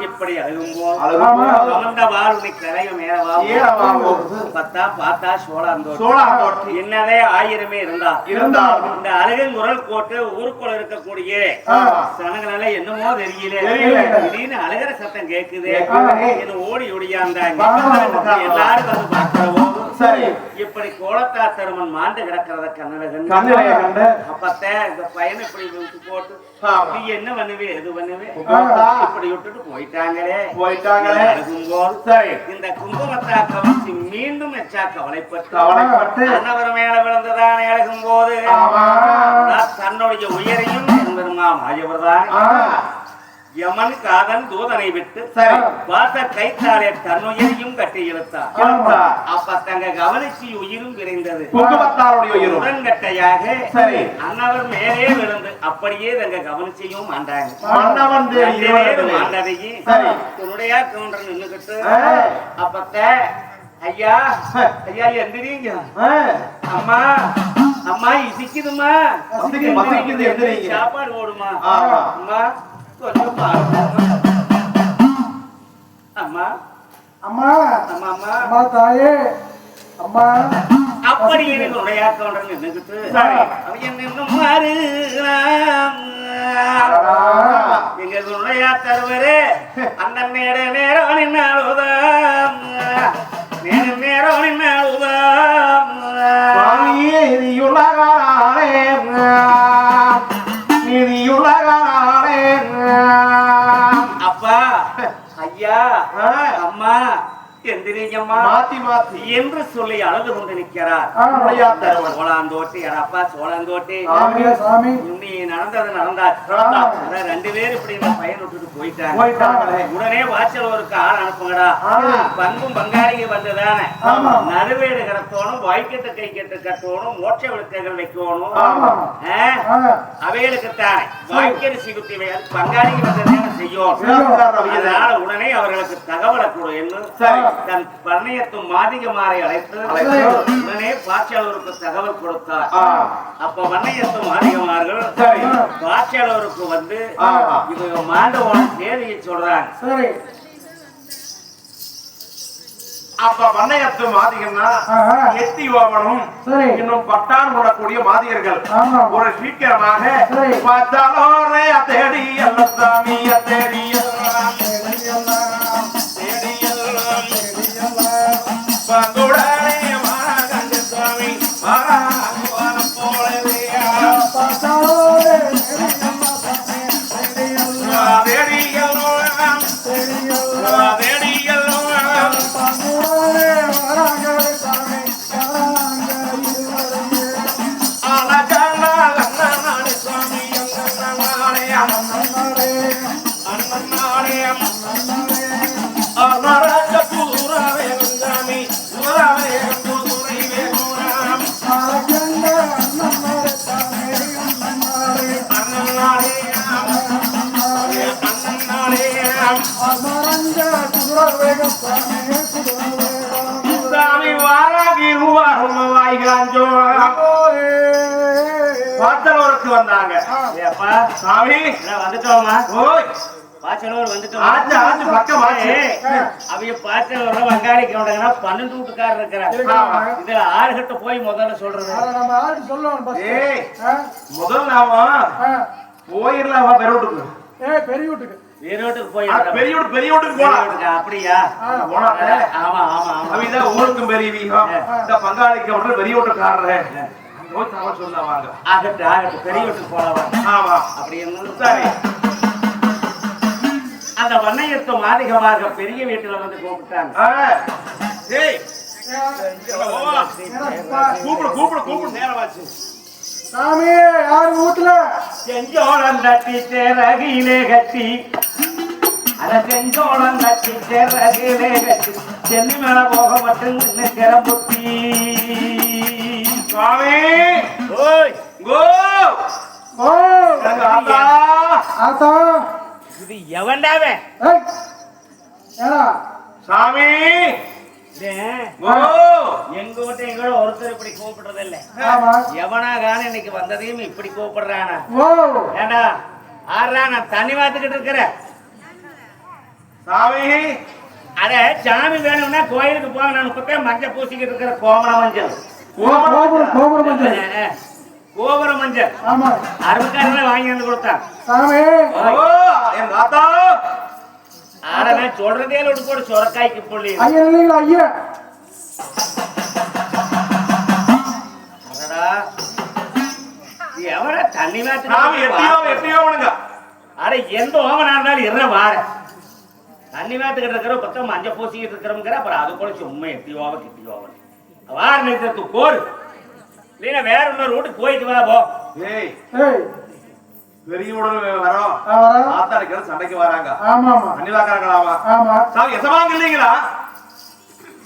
இப்படி அழுகும்போது வாழ்வுனை கரையும் பத்தா பார்த்தா சோழாந்தோட்டம் என்னதே ஆயிரமே இருந்தா இந்த அழுகன் குரல் போட்டு ஊருக்குள்ள இருக்கக்கூடிய சனங்களால என்னமோ தெரியல திடீர்னு அழுகிற சத்தம் கேக்குது என்ன ஓடி ஒடியாந்தாங்க எல்லாரும் வந்து பார்க்கிற போது இப்படி கோலத்தா தருமன் மாண்டு கிடக்கிறத கண்ணழகன் அப்பத்த இந்த பையனை இப்படி விட்டு போட்டு நீ என்ன பண்ணுவே எது பண்ணுவே இப்படி விட்டுட்டு போயிட்டாங்களே இந்த குங்குமத்தா கவனிச்சு மீண்டும் எச்சா கவலைப்பட்டு அன்னவரம் மேல விழுந்துதான் எழுகும் போது தன்னுடைய உயரையும் என்பதுமா மாயவர்தான் யமன் காதன் தூதனை விட்டு வாச கைத்தாலே தன்னுயிரையும் கட்டி இழுத்தார் அப்ப தங்க கவனிச்சு உயிரும் விரைந்தது உடன்கட்டையாக அன்னவர் மேலே விழுந்து அப்படியே தங்க கவனிச்சையும் மாண்டதையும் துணையா கவுண்டர் நின்னுகிட்டு அப்பத்த ஐயா ஐயா எந்திரிங்க அம்மா அம்மா இசிக்குதுமா சாப்பாடு போடுமா அம்மா அம்மா அம்மா அம்மா அம்மா தாயே அம்மா அப்படி எனக்கு உடையாக்கொண்டு நின்னுக்கிட்டு அவன் என்ன மாறு எங்க உடையா தருவரே அந்த நேரம் நின்னாலுதான் நேரம் நின்னாலுதான் அப்பா ஐயா அம்மா எந்திரிங்கம்மா மாத்தி மாத்தி என்று சொல்லி அழுது கொண்டு நிற்கிறார் சோழாந்தோட்டி அப்பா சோழாந்தோட்டி நீ நடந்தது நடந்தாச்சு ரெண்டு பேரும் இப்படி பையன் விட்டுட்டு போயிட்டாங்க உடனே வாசலூருக்கு ஆள் அனுப்புங்கடா பங்கும் பங்காளிங்க வந்துதானே நடுவேடு கிடத்தோணும் வாய்க்கட்டு கை கட்டு கட்டணும் மோட்ச விளக்குகள் வைக்கணும் அவைகளுக்குத்தானே வாய்க்கட்டு சிகுத்தி பங்காளிங்க வந்ததானே செய்யும் அதனால உடனே அவர்களுக்கு தகவலை கொடு என்ன தன் பண்ணையத்தும் மாதிகமாரை அழைத்து உடனே பாட்சியாளருக்கு தகவல் கொடுத்தார். அப்ப வண்ணையத்தும் மாதிகமார்கள் பாட்சியாளருக்கு வந்து இவங்க மாண்டவோட தேதியை சொல்றாங்க. அப்ப வண்ணையத்து மாதிகன்னா எத்தி ஓவனும் இன்னும் பட்டான் போடக்கூடிய மாதிகர்கள் ஒரு சீக்கிரமாக பார்த்தாலோரே தேடி அல்ல சாமிய தேடி பங்குடனே மாகண்ட சுவாமி மாராகவனம் போலவே பார்த்தாலோரே சாமி வாராகி வாய்காஞ்சோ வந்தாங்க. ஏப்பா சாமி வந்துட்டோமா? ஓய் பாச்சலூர் வந்துட்டோம். ஆச்சு ஆச்சு பக்கம் ஆச்சு. அவங்க பாச்சலூர்ல வங்காளி கவுண்டங்கன்னா 12 வீட்டுக்காரர் இருக்கிறாங்க. இதுல ஆறுகிட்ட போய் முதல்ல சொல்றது. நம்ம ஆளுக்கு சொல்லணும். ஏய் முதல் நாம போயிரலாம் பெரோட்டுக்கு. பெரிய வீட்டுக்கு வேரோட்டுக்கு போய் பெரிய வீட்டுக்கு போலாம். அப்படியா? போனா ஆமா ஆமா ஆமா. அவதான் ஊருக்கும் பெரிய வீகம். இந்த பங்காளிக்கு அவரு பெரிய வீட்டுக்காரரு சொல்ல வாங்க. ஆகட்டு ஆகட்டு பெரிய வீட்டுக்கு போலாம். ஆமா அப்படி இருந்தாலும் சரி. அந்த வண்ணயத்து மாதிகமாக பெரிய வீட்டுல வந்து கூப்பிட்டாங்க. கூப்பிடு கூப்பிடு கூப்பிடு நேரமாச்சு. சாமி யாரு வீட்டுல? செஞ்சோளம் தட்டி சிறகிலே கட்டி அத செஞ்சோளம் தட்டி சிறகிலே கட்டி சென்னி மேல போக மட்டும் சிறம்புத்தி. சாமி ஓய் கோ ஓ ஆத்தா ஆத்தா இது எவன்டாவே? ஏடா சாமி கோ எங்க வீட்டு எங்களோட ஒருத்தர் இப்படி கூப்பிடுறது இல்ல. ஆமா எவனாகான இன்னைக்கு வந்ததையும் இப்படி கூப்பிடுறானா? ஓ ஏண்டா ஆறா நான் தண்ணி வாத்துக்கிட்டு இருக்கிறேன். சாமி அட சாமி வேணும்னா கோயிலுக்கு போக நான் இப்ப மஞ்சள் பூசிக்கிட்டு இருக்கிற கோமர மஞ்சள். கோபுர மஞ்சள். கோபுர மஞ்சள். ஆமா அருமைக்காரங்கள வாங்கி வந்து கொடுத்தான். சாமி ஓ என் தாத்தா ஆட நான் சொல்றதே போடு சொரக்காய்க்கு புள்ளி. ஐயா இல்லைங்களா ஐயா? அடடா எவன தண்ணி சாமி எப்படியோ வாத்து? எப்படியோ உனங்க அட எந்த ஓமனா இருந்தாலும் இருற வார தண்ணி வாத்துக்கிட்டு இருக்கிற பத்தம் மஞ்சள் பூசிக்கிட்டு இருக்கிறோங்கிற அப்புறம் அது கூட சும்மா எட்டியோவ கிட்டியோவ வார நிறுத்தத்து போரு இல்லைன்னா வேற இன்னொரு ரூட்டுக்கு போயிட்டு வா போ. ஏய் ஏய் பெரிய உடல் வரோம் வரா ஆத்தாடிக்கிற சண்டைக்கு வராங்க. ஆமா ஆமா தண்ணி வாக்குறாங்களாமா? ஆமா சாமி எசமாங்க இல்லைங்களா?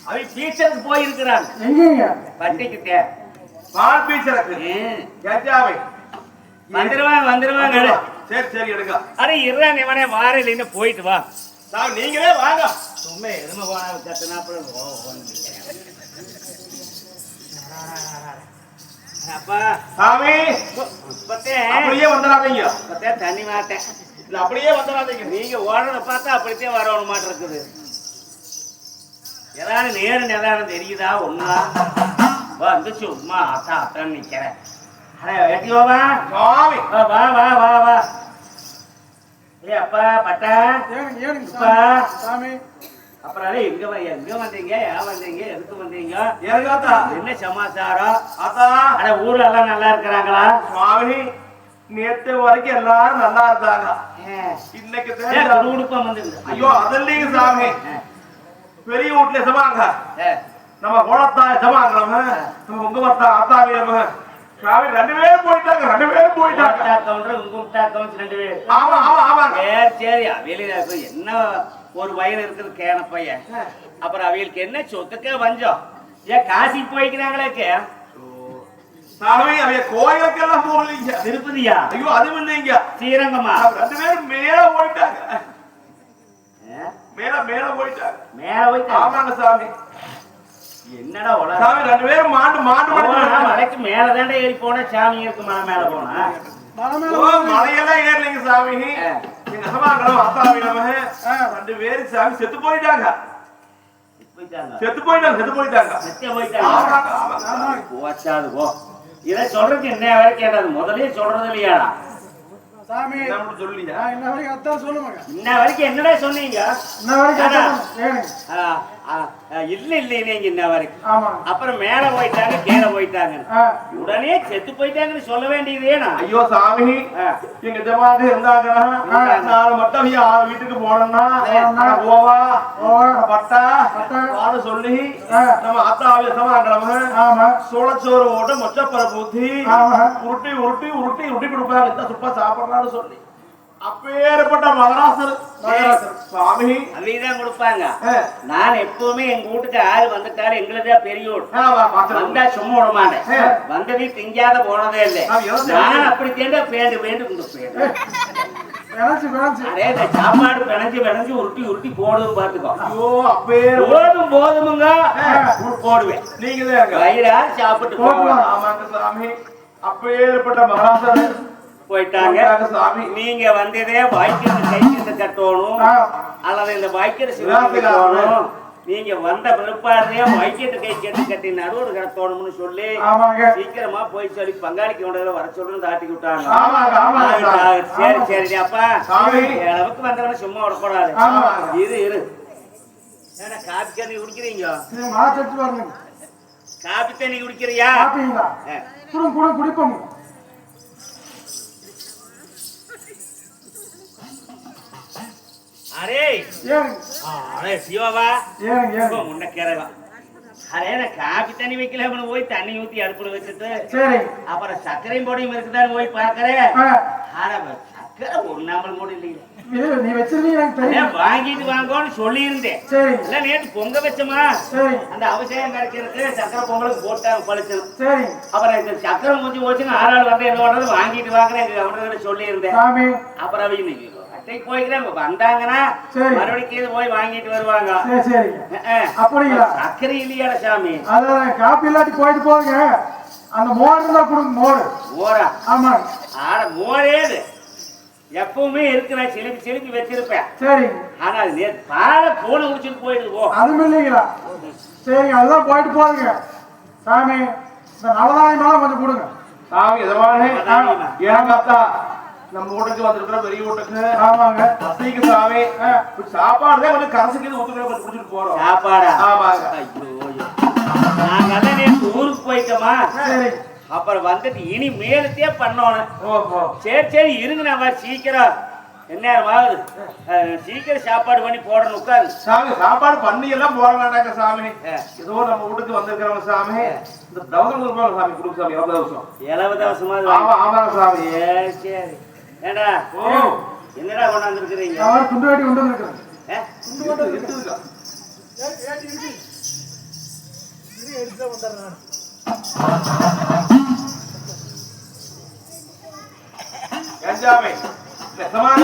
அவன் டீச்சருக்கு போயிருக்கிறான் எங்கீங்க? பட்டிக்கிட்டே. பால் பீச்சருக்கு கேட்டாவை வந்துருவாங்க வந்துருவாங்க. சரி சரி எடுங்க. அட இருறான் இவனே வார இல்லைன்னு போயிட்டு வா. சாமி நீங்களே வாங்க. சும்மா எதுமே போனா கத்துனாப்புல அப்பா சாமி பத்தே அப்படியே வந்துடாதீங்க. பத்தே தண்ணி மாட்டேன். இல்ல அப்படியே வந்துடாதீங்க. நீங்க ஓடுறத பார்த்தா அப்படித்தான் வரணும் மாட்டு இருக்குது. ஏதாவது நேரு நிதானம் தெரியுதா? ஒண்ணா வந்து சும்மா அத்தா அத்தான்னு நிக்கிறேன். அட வெட்டி வாவா சாமி வா வா வா வா வா. ஏ அப்பா பட்டா ஏனுங்க ஏனுங்க அப்பா. சாமி அப்புறம் எங்க வந்தீங்க? ஏன் வந்தீங்க? எதுக்கு வந்தீங்க? எனக்கு ஆத்தா என்ன சமாச்சாரம்? ஆத்தா அட ஊர்ல எல்லாம் நல்லா இருக்கிறாங்களா? சுவாமி நேத்து வரைக்கும் எல்லாரும் நல்லா இருந்தாங்க. இன்னைக்கு உடுப்பம் வந்து ஐயோ அதல்லைங்க சாமி பெரிய வீட்டுல எசமாங்க நம்ம குளத்தா எசமாங்க நம்ம உங்க மத்தா ஆத்தாவி நம்ம சாமி 2 பேரும் போயிட்டாங்க. 2 பேரும் போயிட்டாங்க. ஆமா ஆமா ஆமாங்க. சரி வெளியில என்ன ஒரு வயல் இருக்குது கேன பையன். அப்புறம் அவைகளுக்கு என்ன சொத்துக்கே வஞ்சம்? ஏன் காசி போய்க்கிறாங்களே? சாமி அவைய கோயிலுக்கெல்லாம் போகலீங்க. திருப்பதியா? ஐயோ அது இல்லைங்க ஸ்ரீரங்கமா? 2 பேரும் மேல போயிட்டாங்க. மேல மேல போயிட்டாங்க. மேல போயிட்டாங்க. ஆமாங்க சாமி. என்னடா உலக சாமி 2 பேரும் மாண்டு மலைக்கு மேலதாண்டா ஏறி போனா சாமி இருக்கு. மலை மேல போனா மலையெல்லாம் ஏறலைங்க சாமி. எங்க அசமாங்கலம் ஆத்தாவி நம்ம 2 பேரும் சாமி செத்து போயிட்டாங்க. செத்து போயிட்டாங்க. போச்சாது போ. இதை சொல்றதுக்கு என்ன வரைக்கும் கேட்டாது? முதலே சொல்றது இல்லையா சாமி? சொல்லியா இன்ன வரைக்கும் அதான் சொல்லுவாங்க. இன்ன வரைக்கும் என்னடா சொன்னீங்க? இன்ன வரைக்கும் ஏனுங்க இல்ல இல்லைங்க இன்ன வரைக்கும். ஆமா அப்புறம் மேல போயிட்டாங்க கீழே போயிட்டாங்க. உடனே செத்து போயிட்டாங்கன்னு சொல்ல வேண்டியதேனா? ஐயோ சாமி எங்க ஜமாது இருந்தாங்கன்னா நான் மட்டும் வீட்டுக்கு போனோம்னா போவா பட்டா வாட சொல்லி நம்ம அத்தாவில சமாங்கிழமை ஆமா சோளச்சோறு ஓட்ட மொச்சப்பரை ஊத்தி உருட்டி உருட்டி உருட்டி உருட்டி கொடுப்பாங்க. சுப்பா சாப்பிடறான்னு சொல்லி அப்பேற்பட்ட மகராசர் சுவாமி அவைதான் கொடுப்பாங்க. நான் எப்பவுமே எங்க வீட்டுக்கு ஆள் வந்துட்டாலும் எங்களுதான் பெரியோடு வந்தா சும்மா விட மாட்டேன். வந்ததே திங்காத போனதே இல்லை. நான் அப்படி தேண்டா பேண்டு பேண்டு கொடுப்பேன். அதே சாப்பாடு பிணைஞ்சு உருட்டி உருட்டி போடுதும் பாத்துக்கோ. போதும் போதுமுங்க போடுவேன். நீங்க வயிறா சாப்பிட்டு போடுவேன். ஆமாங்க சாமி அப்பேற்பட்ட மகராசர் போயிட்டாங்க சாமி. நீங்க வந்ததே வாய்க்கிறது கைக்கு கட்டணும் அல்லது இந்த வாய்க்கிற சிவாசி கட்டணும். நீங்க வந்த பிற்பாடே வைக்கிட்டு கை கட்டி நடுவோடு கிடத்தோணும்னு சொல்லி சீக்கிரமா போய் சொல்லி பங்காளிக்கு கொண்டதுல வர சொல்லு தாட்டி விட்டாங்க. சரி சரி அப்பா அளவுக்கு வந்தவன சும்மா விடக்கூடாது. இரு ஏன்னா காப்பி தண்ணி குடிக்கிறீங்க? காப்பி தண்ணி குடிக்கிறியா? குடிப்போம். அரே அரே சிவாவா முன்ன கேரவா அரே நான் காப்பி தண்ணி வைக்கல போய் தண்ணி ஊத்தி அடுப்புல வச்சுட்டு அப்புறம் சர்க்கரையும் பொடியும் இருக்குதான்னு போய் பாக்குறேன். ஆனா சர்க்கரை ஒரு நாமல் கூட இல்லையா? நீ வச்சிருந்தீங்க வாங்கிட்டு வாங்கன்னு சொல்லி இருந்தேன். நேற்று பொங்க வச்சோமா அந்த அவசியம் கிடைக்கிறதுக்கு சக்கரை பொங்கலுக்கு போட்டாங்க பழிச்சு. அப்புறம் சக்கரை முடிஞ்சு போச்சுன்னு ஆறாள் வந்து என்ன பண்றது வாங்கிட்டு வாங்குறேன் எங்க கவர்னர் சொல்லி இருந்தேன். அப்புறம் அவங்க அட்டைக்கு போய்க்கிறேன் வந்தாங்கன்னா மறுபடியும் போய் வாங்கிட்டு வருவாங்க. அப்படிங்களா? சக்கரை இல்லையாட சாமி? அதான் காப்பி இல்லாட்டி போயிட்டு போங்க. அந்த மோர் தான் கொடுங்க. மோரா? ஆமா. ஆட மோரேது எப்பவுமே இருக்கு. நான் சிலுப்பி வச்சிருப்பேன். சரி. ஆனா அது பாலை போன முடிச்சுட்டு போயிட்டு போ. அதுவும் இல்லைங்களா? சரி அதுதான் போயிட்டு போதுங்க. சாமி இந்த நவதானியமெல்லாம் கொஞ்சம் கொடுங்க. சாமி எதவானே ஏனாத்தா நம்ம வீட்டுக்கு வந்திருக்கிற பெரிய வீட்டுக்கு. ஆமாங்க. அசைக்கு சாமி சாப்பாடுதான் கொஞ்சம் கரசுக்கு ஒத்துக்கிற கொஞ்சம் குடிச்சிட்டு போறோம். சாப்பாடா? ஆமாங்க. ஐயோ நாங்கெல்லாம் நேற்று ஊருக்கு போயிட்டோமா. சரி. அப்புறம் வந்துட்டு இனி மேலத்தையே பண்ணணும். சரி இருங்க நான் சீக்கிரம் என்ன ஆகுது சீக்கிரம் சாப்பாடு பண்ணி போடணும். உட்காரு சாமி. சாப்பாடு பண்ணி எல்லாம் போட வேண்டாங்க சாமி. ஏதோ நம்ம வீட்டுக்கு வந்திருக்கிறவங்க சாமி இந்த தவசம் கொடுப்பாங்க சாமி. கொடுக்க சாமி 70 தவசமா? ஆமாங்க சாமி. சரி ஏண்டா என்னடா கொண்டாந்து இருக்கிறீங்க? துண்டு வாட்டி கொண்டு வந்துருக்கிறேன்.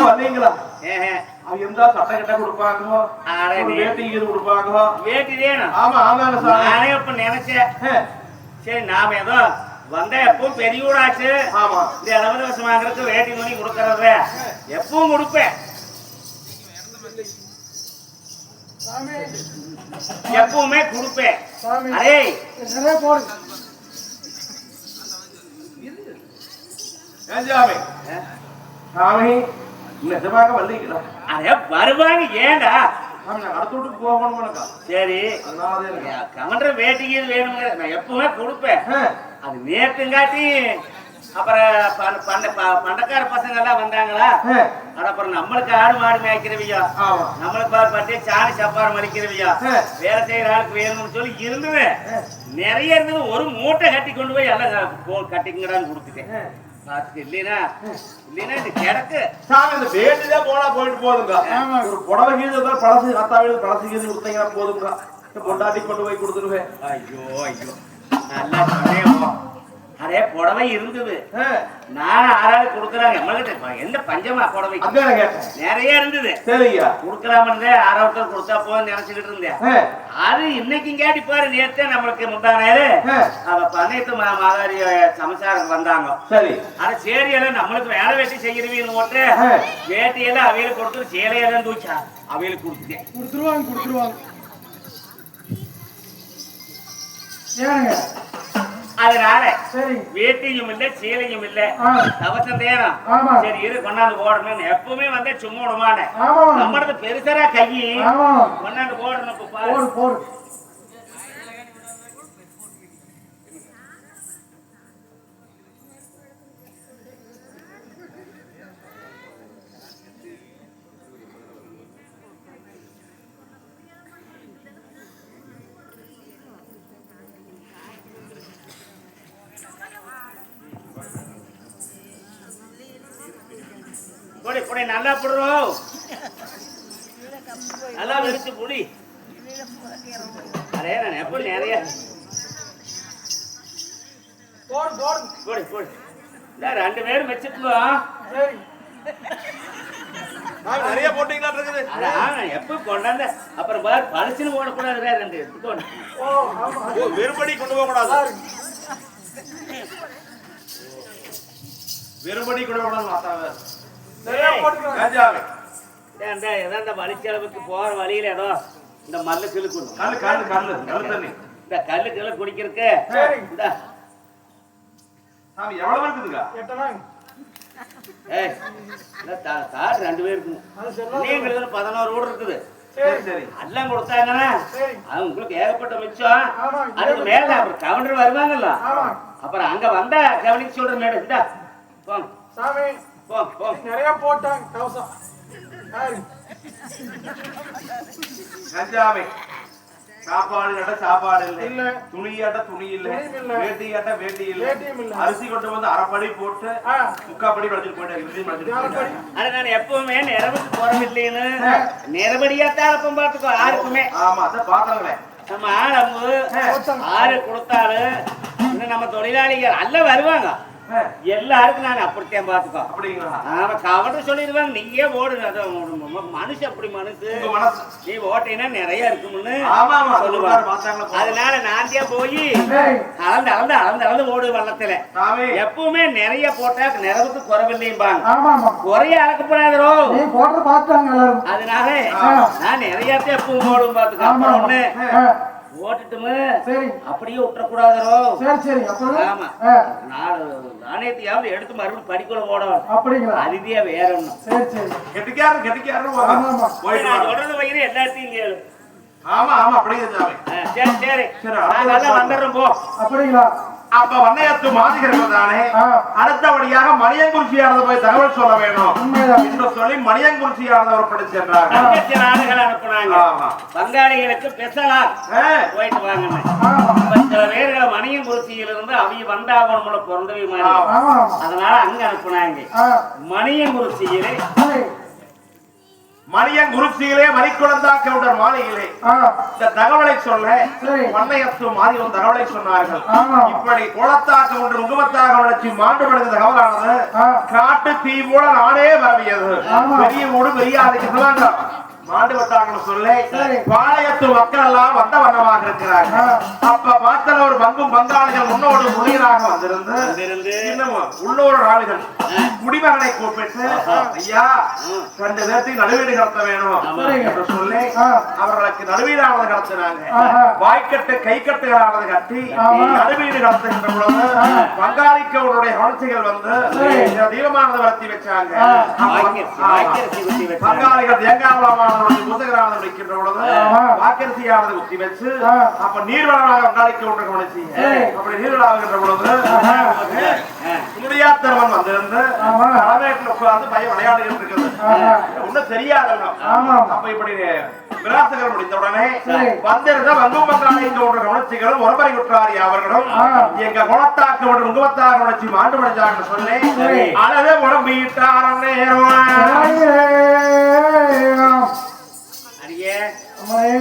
வந்தீங்களா? இருந்தா சட்டை கிட்ட கொடுப்பாங்க. வேட்டி கொடுப்பாங்க. வேட்டி வேணும்? ஆமா ஆமாங்க சார். நானே இப்ப நினைச்சேன் சரி நாம ஏதோ வந்த எப்பவும் பெரிய ஊடாச்சு. ஆமா. இந்த 70 வருஷம் வாங்குறதுக்கு வேட்டி துணி கொடுக்கறத எப்பவும் கொடுப்பேன். எப்பவுமே கொடுப்பேன். அரே சாமி நிஜமாக வந்தீங்களா? அதே வருவாங்க. ஏண்டா அடுத்தோட்டுக்கு போகணும். சரி கவன்ற வேட்டிக்கு வேணுங்க. நான் எப்பவுமே கொடுப்பேன். அது நேற்றுங்காட்டி அப்புறம் பண்டக்கார பசங்க எல்லாம் வந்தாங்களா. அப்புறம் நம்மளுக்கு ஆடு மாடு மேய்க்கிறவியா, நம்மளுக்கு பட்டே சாணி சப்பாறு மறிக்கிறவியா, வேலை செய்யற ஆளுக்கு வேணும்னு சொல்லி இருந்தது நிறைய இருந்தது. ஒரு மூட்டை கட்டி கொண்டு போய் எல்லாம் கட்டிங்கடான்னு கொடுத்துட்டேன். இல்லைன்னா இது கிடக்கு சாமி. இந்த வேட்டிதான் போனா போயிட்டு போதுங்க. ஒரு புடவை கீழே பழசு அத்தா வீடு பழசு கீழே கொடுத்தீங்கன்னா போதுங்க. பொண்டாட்டி கொண்டு போய் கொடுத்துருவேன். ஐயோ நல்லா சொன்னேன். அதே புடவை இருந்தது. நான் ஆறாள் கொடுக்குறாங்க. நம்மகிட்ட எந்த பஞ்சமா புடவை நிறைய இருந்தது. சரியா கொடுக்கலாம ஆறாவட்டம் கொடுத்தா போதும் நினைச்சுக்கிட்டு இருந்தேன். அது இன்னைக்கு கேட்டி பாரு. நேற்று நம்மளுக்கு முந்தானேரு அவ பண்ணையத்து மாதாரி சமச்சாரம் வந்தாங்க. சரி ஆனா சேரியெல்லாம் நம்மளுக்கு வேலை வெட்டி செய்யறவீன்னு போட்டு வேட்டியெல்லாம் அவையில கொடுத்து சேலையெல்லாம் தூச்சா அவையில கொடுத்துட்டேன். கொடுத்துருவாங்க. அதனால வேட்டியும் இல்ல சேலையும் இல்ல தவசம் தேரம். சரி இரு கொண்டாந்து போடணும். எப்பவுமே வந்து சும்மா விடமாட்டேன். நம்மளது பெருசரா கையி கொண்டாந்து போடணும். நல்லா போடுறோம். நல்லா வெடிச்சு புடி. அரே நான் எப்படி நிறைய போடு ரெண்டு பேரும் வச்சுக்கலாம். நிறைய போட்டீங்களா இருக்குது? எப்ப கொண்டாந்த அப்புறம் பழிச்சுன்னு போடக்கூடாது. ரெண்டு வெறுபடி கொண்டு போக கூடாது. வெறுபடி கூட மாத்தாங்க நிறைய போட்டுக்கலாம். கஞ்சாவே ஏன்டா ஏதோ இந்த வழிச்செலவுக்கு போற வழியில ஏதோ இந்த மல்லு கிழக்கணும் கல்லு கல்லு கல்லு கல்லு தண்ணி இந்த கல்லு கிளை குடிக்கிறதுக்கு சரி. இந்த சாமி எவ்வளவு இருக்குதுக்கா எட்டனாங்க. ஏய் இந்த தாடு 2 பேர் இருக்குங்க அது சரிதான். நீங்களுக்கு 11 வீடு இருக்குது சரி சரி எல்லாம் கொடுத்தாங்கன்னா சரி. அது உங்களுக்கு ஏகப்பட்ட மிச்சம் ஆமா. அதுக்கு மேல அப்புறம் கவுண்டர் வருவாங்கல்ல ஆமா. அப்புறம் அங்க வந்தா கவனிச்சு சொல்ற மேடம் இந்த போங்க சாமி போங்க போங்க நிறைய போட்டாங்க கவசம். யாரு? கஞ்சாவே சாப்பாடு கேட்ட சாப்பாடு இல்ல. இல்ல துணி கேட்ட துணி இல்ல துணியும் இல்ல. வேட்டி கேட்ட வேட்டி இல்ல வேட்டியும் இல்ல. அரிசி கொண்டு வந்து அரைப்படி போட்டு ஆ. முக்காப்படி வளைச்சிட்டு போயிட்டாங்க யாருப்படி? அது நான் எப்பவுமே நிறவுக்கு போறதில்லைன்னு நேரபடியாத்தான் அப்பம் பார்த்துக்கோ யாருக்குமே ஆமா அதான் பாத்திரங்களே நம்ம ஆளம்பு ஆறு கொடுத்தாலும் இன்னும் நம்ம தொழிலாளிகள் எல்லாம் வருவாங்க எல்லாருக்கும் நான் அப்படித்தான் பார்த்துக்கோ அப்படிங்களா ஆமா கவர்ந்து சொல்லிடுவாங்க நீங்க ஓடுங்க அது மனுஷன் அப்படி மனுஷு உங்க மனசு நீ ஓட்டினா நிறைய இருக்கும்னு ஆமா ஆமா சொல்லுவாங்க பார்த்தாங்களா அதனால நான் போய் டேய், அளந்து ஓடு வள்ளத்துல சாமி எப்பவுமே நிறைய போட்டா நிறவுக்கு குறவில்லைம்பாங்க ஆமா ஆமா. குறைய அளக்கப்படாதோ நீ போட்டு பார்த்தாங்க எல்லாரும். அதனால நான் நிறையத்தை எப்பவும் ஓடும் பாத்துக்க ஆமா அப்புறம் ஆமா. ஒண்ணு ஆ, ஓட்டுட்டுமே சரி அப்படியே விட்டுறக்கூடாதோ சரி சரி. அப்புறம் ஆமா ஆ, நாணயத்தையாவது எடுத்து மறுபடியும் படிக்குள்ள போடணும் அப்படிங்களா? அதுதியா வேற ஒண்ணும் சரி சரி. கெட்டிக்காரன் ஆமா ஆமா. போயிட்டு நான் வாங்க. சொல்றது வயிறு எல்லாத்தையும் கேளு ஆமா ஆமா அப்படிங்க சாமி சரி சரி சரி, நாங்க வந்துடுறோம் போ அப்படிங்களா? அப்ப வண்ணையத்து மாதிகள் தானே ஆ. அடுத்தபடியாக மணியங்குறிச்சியானது போய் தகவல் சொல்ல வேணும் உண்மைதான். என்று சொல்லி மணியங்குறிச்சியானவர் படி சென்றார்கள் தங்கச்சி நாடுகள் அனுப்புனாங்க ஆமா. பங்காளிகளுக்கு பெசலா ஆ. போயிட்டு வாங்க ஆமா சில பேர்களை மணியம் குறிச்சியிலிருந்து அவங்க வந்தாகணும்ல பிறந்தவை மாதிரி ஆமா. ஆமா ஆமா. அதனால அங்க அனுப்புனாங்க ஆ, மணியம் குறிச்சியிலே சரி. மணியங்குறிச்சியிலே மணிக்குழந்தா கவுண்டர் மாளிகையிலே ஆ, இந்த தகவலை சொல்ல சரி. வண்ணையத்து மாறி ஒரு தகவலை சொன்னார்கள் ஆமா. இப்படி குளத்தாக ஒன்று முகமத்தாக வளர்ச்சி மாண்டுபடுகிற தகவலானது ஆ. காட்டு தீ போல நானே வரவியது ஆமா. பெரிய ஊடு பெரிய ஆளுக்கு சொல்லாங்க மாண்டு வட்டாங்கன்னு சொல்லி சரி. பாளையத்து மக்கள் எல்லாம் வந்த வண்ணமாக இருக்கிறாங்க ஆ. அப்ப பார்த்தல ஒரு பங்கும் பங்காளிகள் முன்னோடு முடியராக வந்திருந்து வந்திருந்து இன்னமும் உள்ளூர் ஆளுகள் குடிமகனை கூப்பிட்டு ஐயா 2 பேர்த்தையும் நடுவீடு கடத்த வேணும் சரிங்க. என்று சொல்லி ஆ. அவர்களுக்கு நடுவீடானது கடத்தினாங்க ஆஹா. வாய்க்கட்டு கைக்கட்டுகளானது கட்டி ஆமா. நடுவீடு கடத்துகின்ற பொழுது பங்காளிக்கு அவருடைய கவர்ச்சிகள் வந்து சரி. இந்த தீர்மானத்தை வளர்த்தி வச்சாங்க வாய்க்கரிசி குத்தி வச்சாங்க பங்காளிகள் தேங்காவளமானவர்களுக்கு முதுகரானது வைக்கின்ற பொழுது ஆமா. வாக்கரிசியானது குத்தி வச்சு ஆ. அப்ப நீர்வளமாக பங்காளிக்கு ஒன்று கவனிச்சு சரி. அப்படி நீர்வளாகின்ற பொழுது முடியாத்தரவன் வந்திருந்து ஆமா. தலைமையில உட்கார்ந்து பையன் விளையாடுகிட்டு இருக்குது ஆஹா. ஒன்னும் தெரியாதவங்க ஆமா. அப்ப இப்படி விளாசுகள் முடித்த உடனே சரி. வந்திருந்த வங்கும் பங்காளிங்க ஒன்று கவனிச்சுகளும் ஒருபரை குற்றாரி அவர்களும் ஆ. எங்க குணத்தாக்கு ஒன்று முகமத்தாக உணர்ச்சி மாண்டு படைச்சாங்கன்னு சொல்லி சரி. அழகு உடம்பிட்டாரம் நேரம் அடியே அம்மாயே.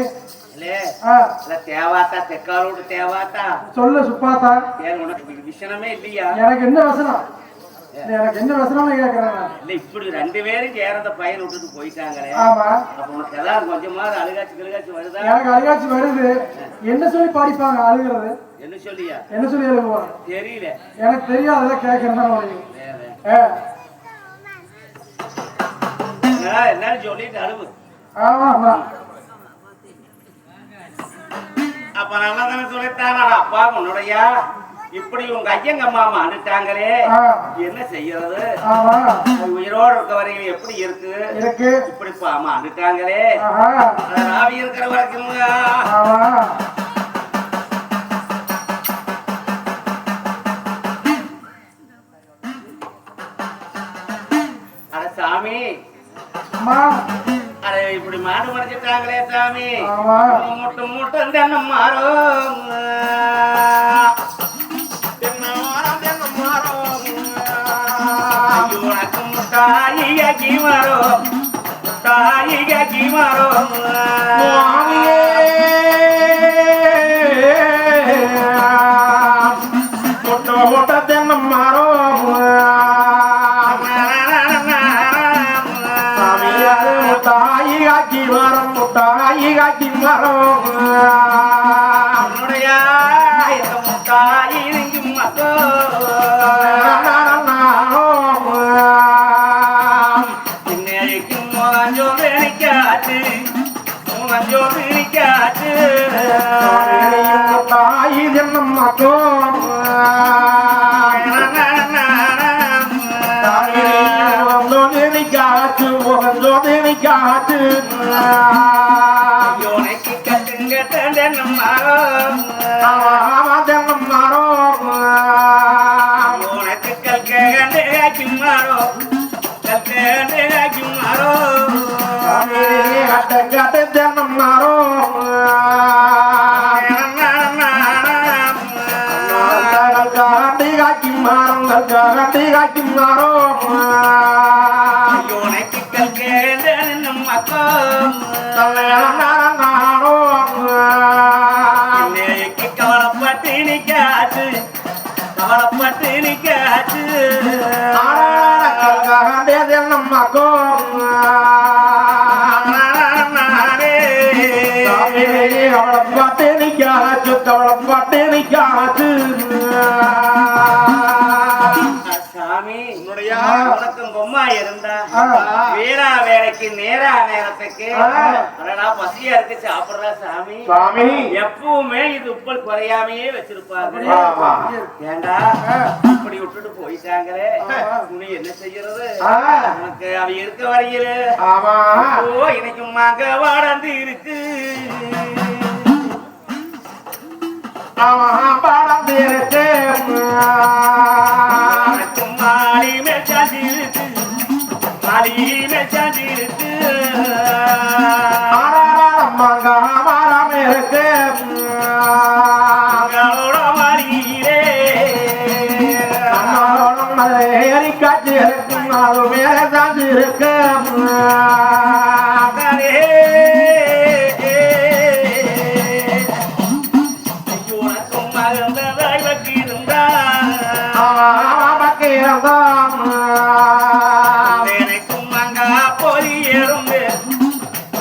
இல்லே ஆ, இல்ல தேவாத்தா தெக்காலோடு தேவாத்தா சொல்லு சுப்பாத்தா. ஏன் உனக்கு விஷனமே இல்லையா எனக்கு என்ன வசனம்? எனக்கு என்ன வசனம்னு கேக்குறேன் நான். இல்ல இப்படி 2 பேரும் சேரத பையன் விட்டுட்டு போயிட்டாங்களே ஆமா. அப்ப உனக்கு ஏதாவது கொஞ்சமாவது அழுகாச்சு வருதா எனக்கு அழுகாட்சி வருது. என்ன சொல்லி படிப்பாங்க அழுகிறது? என்ன சொல்லியா என்ன சொல்லி எழுதுவாங்க? தெரியல எனக்கு தெரியாதத கேட்கறேன் தான் உனக்கு. வேற. என்ன சொல்லிட்டு அழுவு ஆமா ஆமா. அப்ப நல்லா தானே சொல்லித்தானா அப்பா உன்னுடையா இப்படி உங்க ஐயங்க மாமா அனுட்டாங்களே ஆ. என்ன செய்யறது ஆமா. உயிரோடு இருக்க வரைக்கும் எப்படி இருக்கு இருக்கு. இப்படி ஆமா அனுட்டாங்களே ஆஹா. ராவி இருக்கிற வரைக்கும் ஆமா. அட சாமி அம்மா. அட இப்படி மாடு மறைச்சிட்டாங்களே சாமி ஆமா. முட்டும் முட்டும் தென்னம் மாறும் உனக்கு முட்டாயி மாறும் முட்டாயி மாறும் முட்ட தென்னம் மாறும் முட்டாயி காக்கி மரம் முட்டாயி காக்கி மரம் உன்னுடைய இந்த முட்டாயி மக்கள் மோகஞ்சோறு நிக்காச்சு மோகஞ்சோறு நிக்காச்சு தாய் என்னம்மாக்கோ காத்து காத்து யோனைக்கு கட்டுங்க தென்னம்மாரோ தென்னம்மாரோ யோனைக்கு கல்கண்டே கிம்மாரோ கல்கண்டே கிம்மாரோ கட்டு தென்னம்மாரோ காக்கிமாரோ யோனைக்கு கல்கண்டே நம்மக்கோ நானோ இன்னைக்கு கவலைப்பட்டு நிக்காச்சு கவலைப்பட்டு நிக்காச்சு நம்மக்கோ கவலைப்பட்டு நிக்காச்சு கவலைப்பட்டு நிக்காச்சு சாமி உனக்கும் பொம்மா இருந்தா வீரா வேலைக்கு நேரா நேரத்துக்கு அடடா பசியா இருக்கு சாப்பிடுறா சாமி சாமி எப்பவுமே இது உப்பல் குறையாமையே வச்சிருப்பாங்க ஏண்டா இப்படி விட்டுட்டு போயிட்டாங்களே துணி என்ன செய்யறது உனக்கு அவ இருக்க வரையில ஆமா ஓ இன்னைக்கு மக வளர்ந்து இருக்கு ஆமா படம் இருக்கு மாலி மேச்சாஞ்சி இருக்கு மாலி மேச்சாஞ்சி இருக்கு மரம் இருக்கு மகளோட மாறியிலே ஏறி காட்சி இருக்கு அது மேலே சாஞ்சி இருக்கு உனக்கும் மகந்ததாய் வக்கிருந்தா எனக்கும் மங்கா பொறி எறும்பு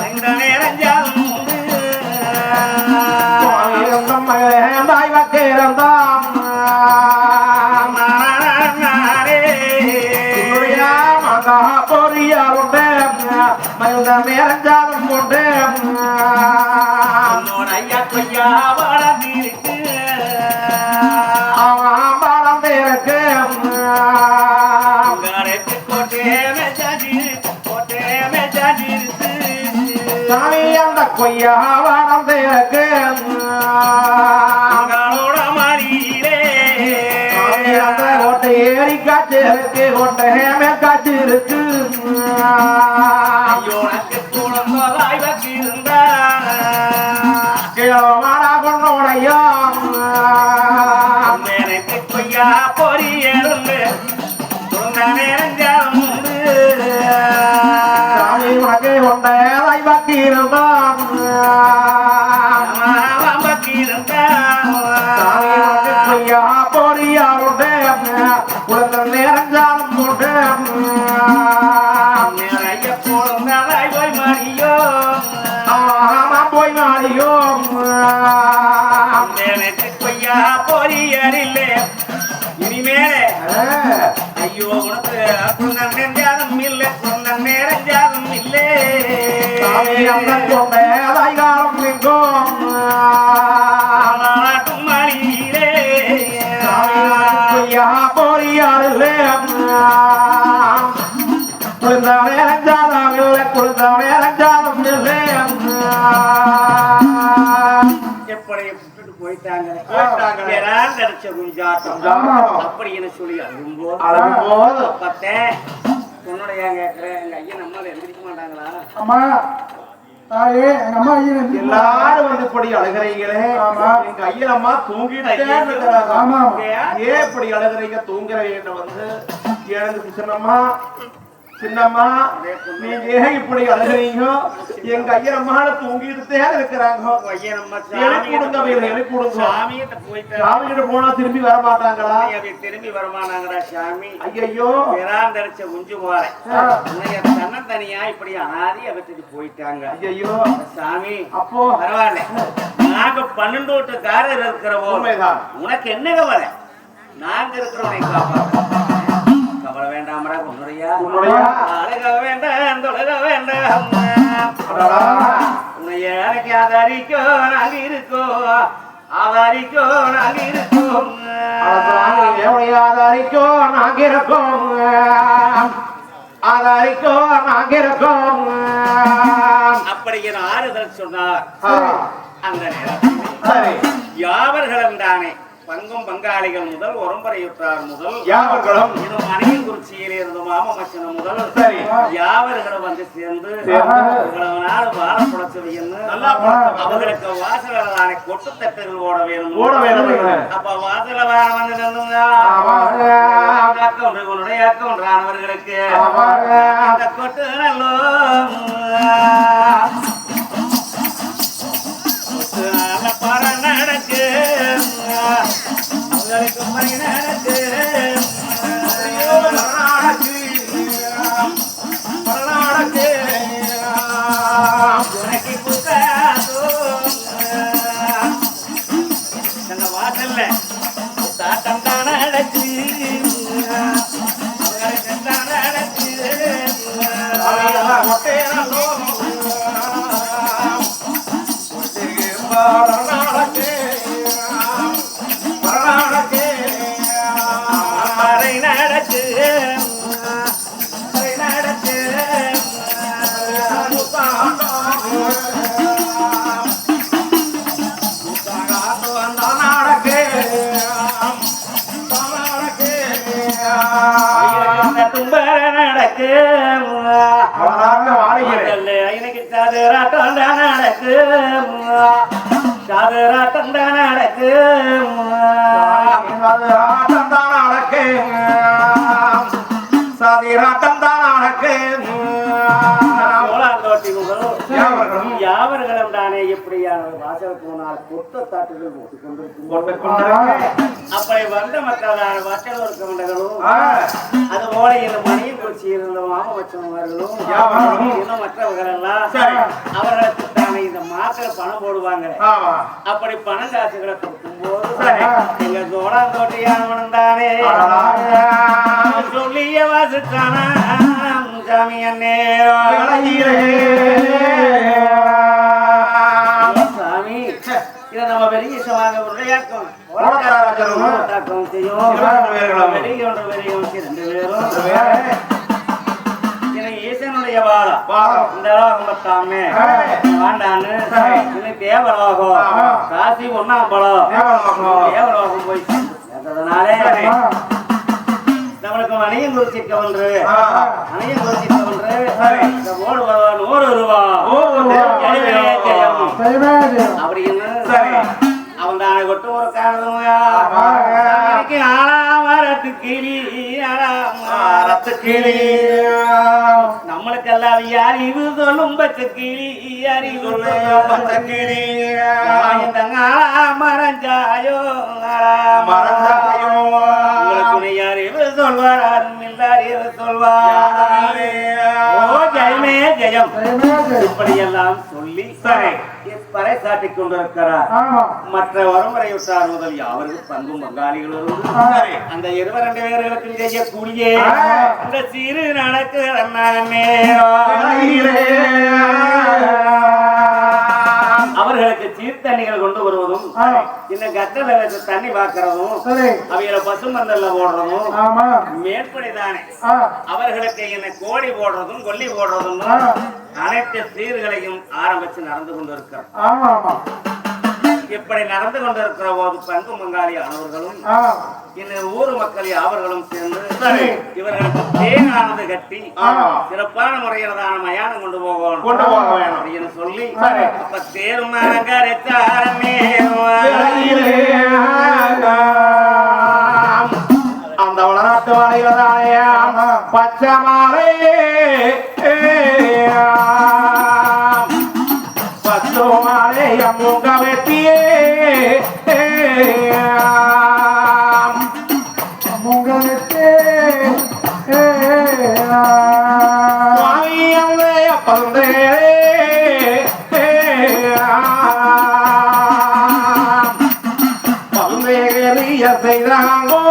இந்த நேரஞ்சாலும் மேரஞ்சாலும் கொண்டு ஐயா கொய்யா வளர்ந்திருக்கு அவன் படம் இருக்கு சாமி அந்த கொய்யா படம் இருக்கு அந்த கோட்டை ஏறி காட்சி இருக்கு கோட்டை ஹேமே காட்சி இருக்கு கிழமாடா கொண்டோடையா கொய்யா பொறி எறும்பு நேரஞ்சாலும் சாமி உனக்கு கொண்டையாய் பக்கி இருந்தான் கொய்யா பொறியாருடைய உலக நேரஞ்சாலும் கொண்டு போய் மாறியோ கொய்யா பொறியறில்லை இனிமேலே ஐயோ உனக்கு சொந்த நெஞ்சாலும் இல்லை சொந்த நேரஞ்சாலும் இல்லை கொண்டையாய் காலம் எங்கும் மணியிலே கொய்யா பொறியாரில்லை குளிர்ந்த நேரஞ்சாலும் இல்லை குளிர்ந்த நேரஞ்சாலும் இல்லை எப்படி விட்டுட்டு போயிட்டாங்க கிடைச்ச குஞ்சாட்டம் அப்படின்னு சொல்லி அழும்போது பார்த்தேன் உன்னுடைய கேட்கிறேன் எங்க ஐயன் நம்மளால எந்திரிக்க மாட்டாங்களா அம்மா தாயே எங்க அம்மா ஐயன் எல்லாரும் வந்து இப்படி அழுகிறீங்களே எங்க ஐயனம்மா தூங்கிட்டே இருக்கிறாங்க ஆமா ஏன் இப்படி அழுகிறீங்க தூங்குறீங்க வந்து எனக்கு சின்னம்மா சின்னம்மா நீங்க ஏன் இப்படி அழுகிறீங்க எங்க ஐயனம்மால தூங்கிட்டே இருக்கிறாங்க சாமிகிட்ட போயிட்டு சாமிகிட்ட போனா திரும்பி வர மாட்டாங்களா திரும்பி வரமாட்டாங்கடா சாமி ஐயோ விராந்தடிச்ச குஞ்சு போற தன்னந்தனியா இப்படி அனாதியா விட்டுட்டு போயிட்டாங்க ஐயோ சாமி அப்போ பரவாயில்ல நாங்க 12 ஓட்டுக்காரர் இருக்கிறவோம் உண்மைதான் உனக்கு என்ன கவலை நாங்க இருக்கிறவனை காப்பாற்ற கவலை வேண்டாமடா உன்னுடைய உன்னுடைய அழக வேண்டாம் தொழக வேண்டாம் உன்னை எனக்கு ஆதாரிக்கோ நாங்க இருக்கோ ஆதாரிக்கோ நாங்க இருக்கோம் ஆதாரிக்கோ நாங்க இருக்கோம் ஆதாரிக்கோ நாங்க இருக்கோம் அப்படி என ஆறுதல் சொன்னார் அந்த நேரத்தில் யாவர்களும் தானே பங்கும் பங்காளிகள் முதல் ஒரம்பரையுற்றார் முதல் யாவர்களும் இன்னும் மனைவி குறிச்சியில் இருந்த மாமச்சனம் முதல் சரி யாவர்களும் வந்து சேர்ந்து இவ்வளவு நாள் வாழ புழைச்சது என்று அவர்களுக்கு வாசலான கொட்டு தட்டுகள் ஓட வேணும் அப்ப வாசல வாழ வந்து உன்னுடைய அக்கௌண்டானவர்களுக்கு அந்த கொட்டு நல்லோ பர நடக்கு அவங்களுக்கு பணி நடக்கு வாசல்ல தாட்டம் தான் நடக்கு அவங்களுக்கு தான் நடக்கு நடக்கு எனக்கு சாதராட்டம் தான் நடக்கு சாதராட்டம் தான் நடக்கு சாதிராட்டம் தான் நடக்கு யாவர்களும் தானே எப்படியான வாசல் போனால் கொத்த தாட்டுகள் அப்படி வந்த மக்களான வாசல் இருக்கின்றர்களும் அதுபோல இந்த மணியை குறிச்சி இருந்த மாமச்சனவர்களும் இன்னும் மற்றவர்கள் எல்லாம் அவர்களுக்கு தானே இந்த மாக்கள் பணம் போடுவாங்க அப்படி பணம் காசுகளை கொடுக்கும் போது எங்க சோழாந்தோட்டியானவனும் தானே சொல்லிய வாசுக்கான சாமி அண்ணே சாமி இதை நம்ம பெரிய சவாங்க உரையாக்கம் செய்யும் ஈசனுடைய வாழம் இந்த தாமே வாண்டான்னு தேவலோகம் காசி ஒன்னாம் பழம் தேவலோகம் போய் சேர்ந்ததுனாலே நம்மளுக்கு மணியம் குறிச்சிருக்க ஒன்று மணியம் குறிச்சிருக்க ஒன்று இந்த ஓடு 100 ரூபாய் அப்படின்னு அவன் தானே கொட்டு ஒரு காரணம் ஆறாமரத்து கிளி ஆறாமரத்து கிளி நம்மளுக்கு எல்லாம் அறிவு சொல்லும் பச்சை கிளி அறிவு பச்சை கிளி மரஞ்சாயோ மரஞ்சாயோ உங்களுக்கு அறிவு சொல்வார் அறிவு சொல்வார் ஜெயமே ஜெயம் இப்படியெல்லாம் சொல்லி பறைசாட்டிக் கொண்டிருக்கிறார் மற்ற வரமுறையுற்றார் முதல் யாவருக்கும் பங்கும் பங்காளிகளும் அந்த 22 பேர்களுக்கு செய்யக்கூடிய அந்த சிறு நடக்கு அவர்களுக்கு சீர்த்தண்ணிகள் கொண்டு வருவதும் இந்த கட்டளை வச்சு தண்ணி பார்க்கறதும் அவைகளை பசுமந்தல்ல போடுறதும் மேற்படிதானே அவர்களுக்கு என்ன கோடி போடுறதும் கொல்லி போடுறதும் அனைத்து சீர்களையும் ஆரம்பிச்சு நடந்து கொண்டிருக்கிறார் இப்படி நடந்து கொண்டிருக்கிற போது பங்கு பங்காளி ஆனவர்களும் இன்னும் ஊர் மக்கள் அவர்களும் சேர்ந்து இவர்களுக்கு தேனானது கட்டி சிறப்பான முறையில் தான் மயானம் கொண்டு போகணும் அப்படின்னு சொல்லி அப்ப தேர்மானே அந்த வளநாட்டு வாழையில பச்சை மாலை பச்சோமாலே அம்முக வெட்டியே அம்முக வெட்டே சுவாமியல்லைய பந்தே பந்தேரிய செய்தாங்கோ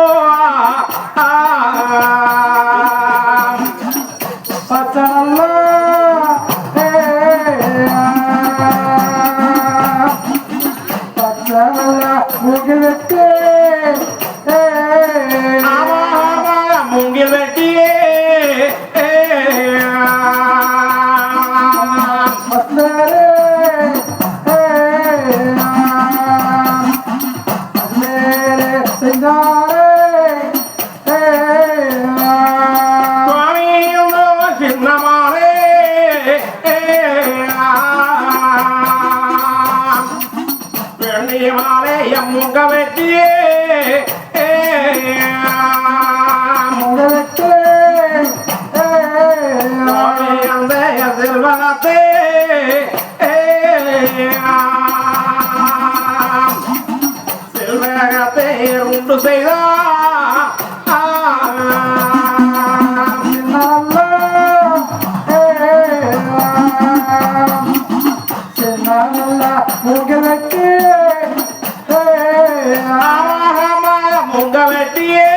செல்வனத்தே செல்வனத்தை உண்டு செய்தா உங்களுக்கு முங்க வெட்டியே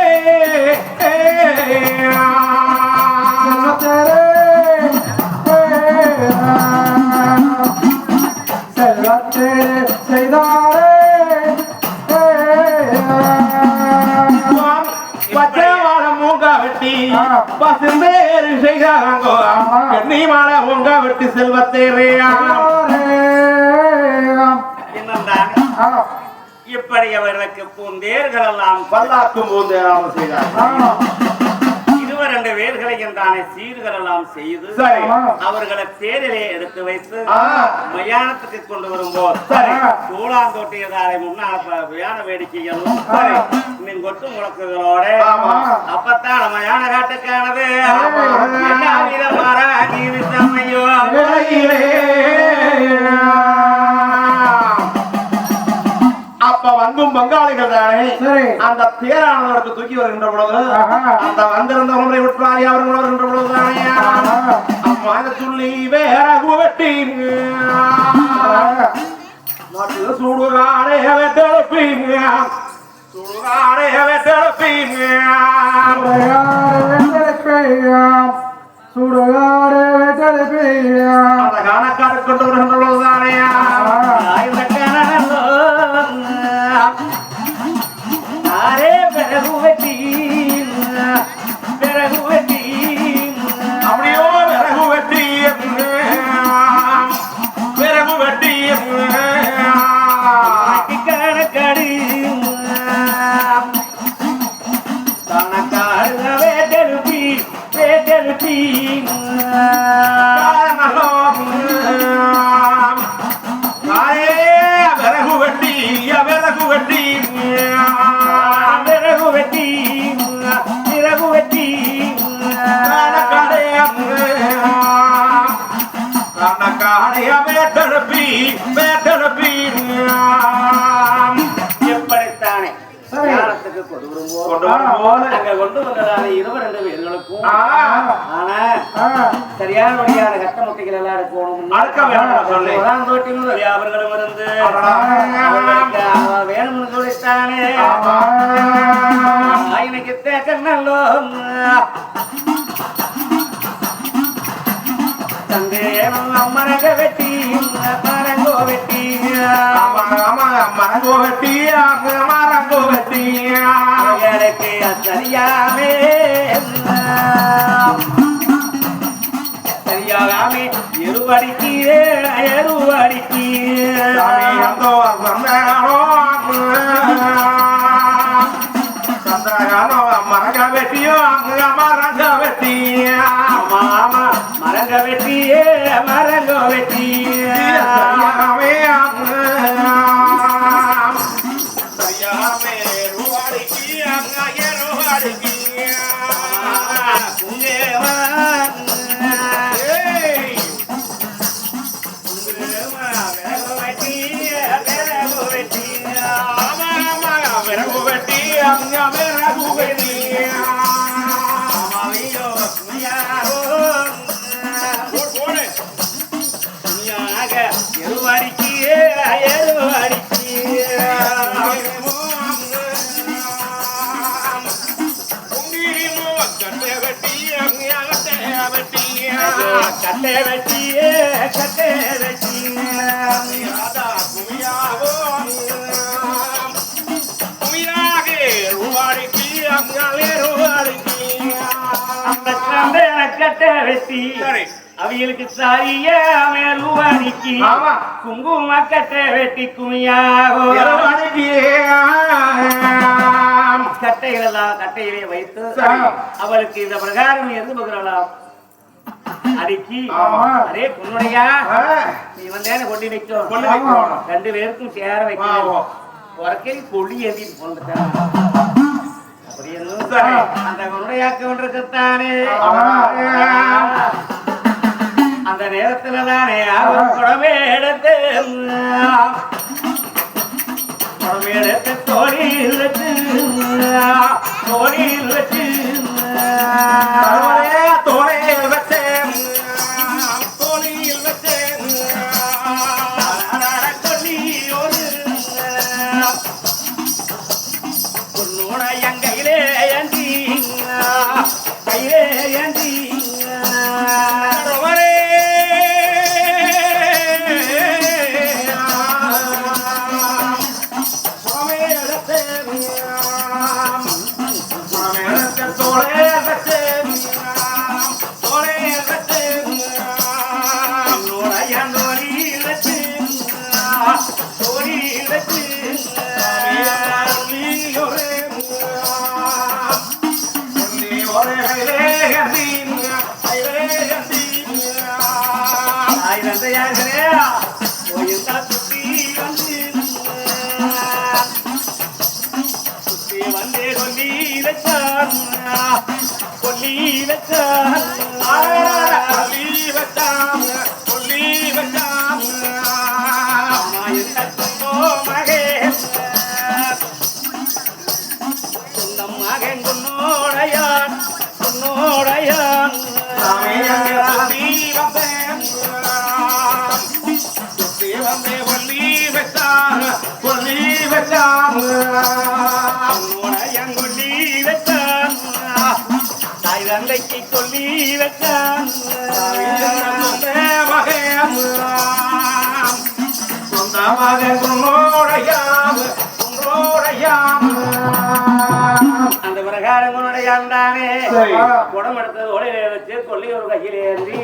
செல்வத்தே செய்தாரே பச்சைவாழ மூங்க வெட்டி பசுந்தேறு செய்தாங்கோ நீ மாலை மூங்க வெட்டி செல்வத்தேரையா என்னந்தான் இப்படி அவர்களுக்கு பூந்தேர்கள் எல்லாம் பல்லாக்கும் பூந்தேராம செய்தார் இருவரண்டு வேர்களையும் தானே சீர்கள் எல்லாம் செய்து சரி. அவர்களை தேரிலே எடுத்து வைத்து ஆ. மயானத்துக்கு கொண்டு வரும்போது சரி. சூளாந்தோட்டியதாரை முன்னாள் மயான வேடிக்கைகளும் சரி. இன்னும் கொட்டு முழக்குகளோட ஆமா. அப்பத்தான் மயான காட்டுக்கானது ஆமா. என்ன விதமாறா ஜீவித்தம்மையோ அப்ப வந்தும் பங்காளிகள் தானே சரி. அந்த தேரானவருக்கு தூக்கி வருகின்ற பொழுது அந்த வந்திருந்த ஒன்றை விட்டுவாரி அவர் வருகின்ற பொழுது தானே அம்மா சொல்லி வேற குவட்டி சுடுகாடே வெட்டெழுப்பீங்க சுடுகாடே வெட்டெழுப்பீங்க சுடுகாடு அந்த காணக்காடு கொண்டு வருகின்ற பொழுது தானே இந்த கணனோ நாரே பிறகு வெட்டி அப்படியோ விறகு வெட்டி விறகு வெட்டி கணக்கடி கணக்காடு வேட்டெழுப்பி விறகு வெட்டி விறகு வெட்டி எப்படித்தானே ஞானத்துக்கு கொண்டு வரும்போது அங்க கொண்டு வந்ததான இருவரண்டு பேர்களுக்கும் ஆனா சரியான வழியான கட்டமுட்டைகள் எல்லாம் எடுக்கணும் தோட்டி முதல் அவர்களும் இருந்து வேணும்னு சொல்லித்தானே இன்னைக்கு தேக்கண்ணோ சந்தேகம் மரக வெட்டி மரங்கோ வெட்டி மரங்கோ வெட்டி மரங்கோ வெட்டி எனக்கு சரியாமே சரியாகாமே எருவடிக்கு மரங்க வெட்டியோ மரங்க வெட்டி மாமா மரங்க வெட்டியே மரங்கோ வெட்டி கட்டை வெட்டியே கட்டை வெட்டியே கட்டை வெட்டி அவிகளுக்கு சாரிய மேலுவாடிக்கு குங்கும கட்டை வெட்டி குமியாகோ கட்டைகள் எல்லாம் கட்டையிலே வைத்து அவளுக்கு இந்த பிரகாரம் இருந்து பகரலாம் அடிக்கி அரே பொண்ணுடையா நீ வந்தேன்னு கொண்டு வைக்கும் ரெண்டு பேருக்கும் சேர வைக்கணும் உறக்கே கொள்ளி ஏந்தி போந்துட்டான் அப்படி அந்த உடையாக்க ஒன்றுக்குத்தானே அந்த நேரத்துல தானே அவர் குடமே எடுத்து தோழியில் வச்சு தோழியில் வச்சு தோழையில் வச்சு தோழியில் வச்சு கொல்லியோடு உன்னோட என் கையிலே ஏந்தி கையிலே ஏந்தி தந்தைக்கு சொல்லி வச்சான் அந்த பிரகாரம் தானே குடம் எடுத்தது ஒளியில வச்சு கொல்லி ஒரு கையில் ஏந்தி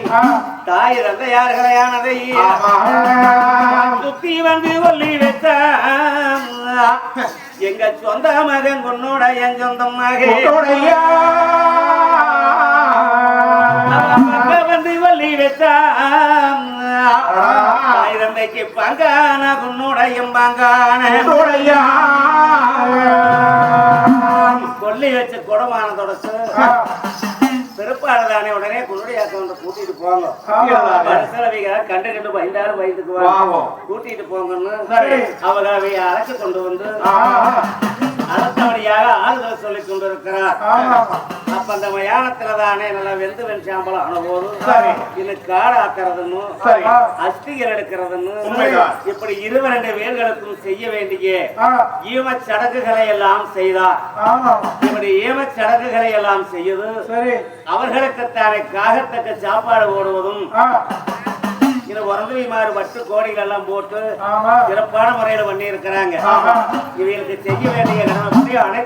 தாய் தந்தையார்களையானதை சுத்தி வந்து கொல்லி வச்ச எங்க சொந்த மகன் உன்னோட என் சொந்தம் மகன் வந்து கொல்லி வச்சான் தாய் தந்தைக்கு பங்கான உன்னோட எம்பாங்கான கொல்லி வச்சு குடமான தொடச்சு பிறப்பாடுதானே உடனே குன்னுடைய அக்கௌண்ட கூட்டிட்டு போங்க கண்டு கண்டு பயந்தாலும் பயந்துக்கு கூட்டிட்டு போங்கன்னு அவகாவை அழைச்சு கொண்டு வந்து அடுத்தபடியாக ஆறுதல் சொல்லிக் கொண்டிருக்கிறார். அப்ப அந்த மயானத்துல தானே நல்லா வெந்து வெண் சாம்பலம் ஆனபோது இது காடு ஆக்கிறதுன்னு அஸ்திகள் எடுக்கிறதுன்னு இப்படி 22 வேர்களுக்கும் செய்ய வேண்டிய ஈம சடங்குகளை எல்லாம் செய்தார். இப்படி ஈம சடங்குகளை எல்லாம் செய்யுது அவர்களுக்குத்தானே காகத்தக்க சாப்பாடு போடுவதும் உறந்துமாறு வட்டு கோடிகள் எல்லாம் போட்டு சிறப்பான முறையில பண்ணி இருக்கிறாங்க. இவங்களுக்கு செய்ய வேண்டிய கடமை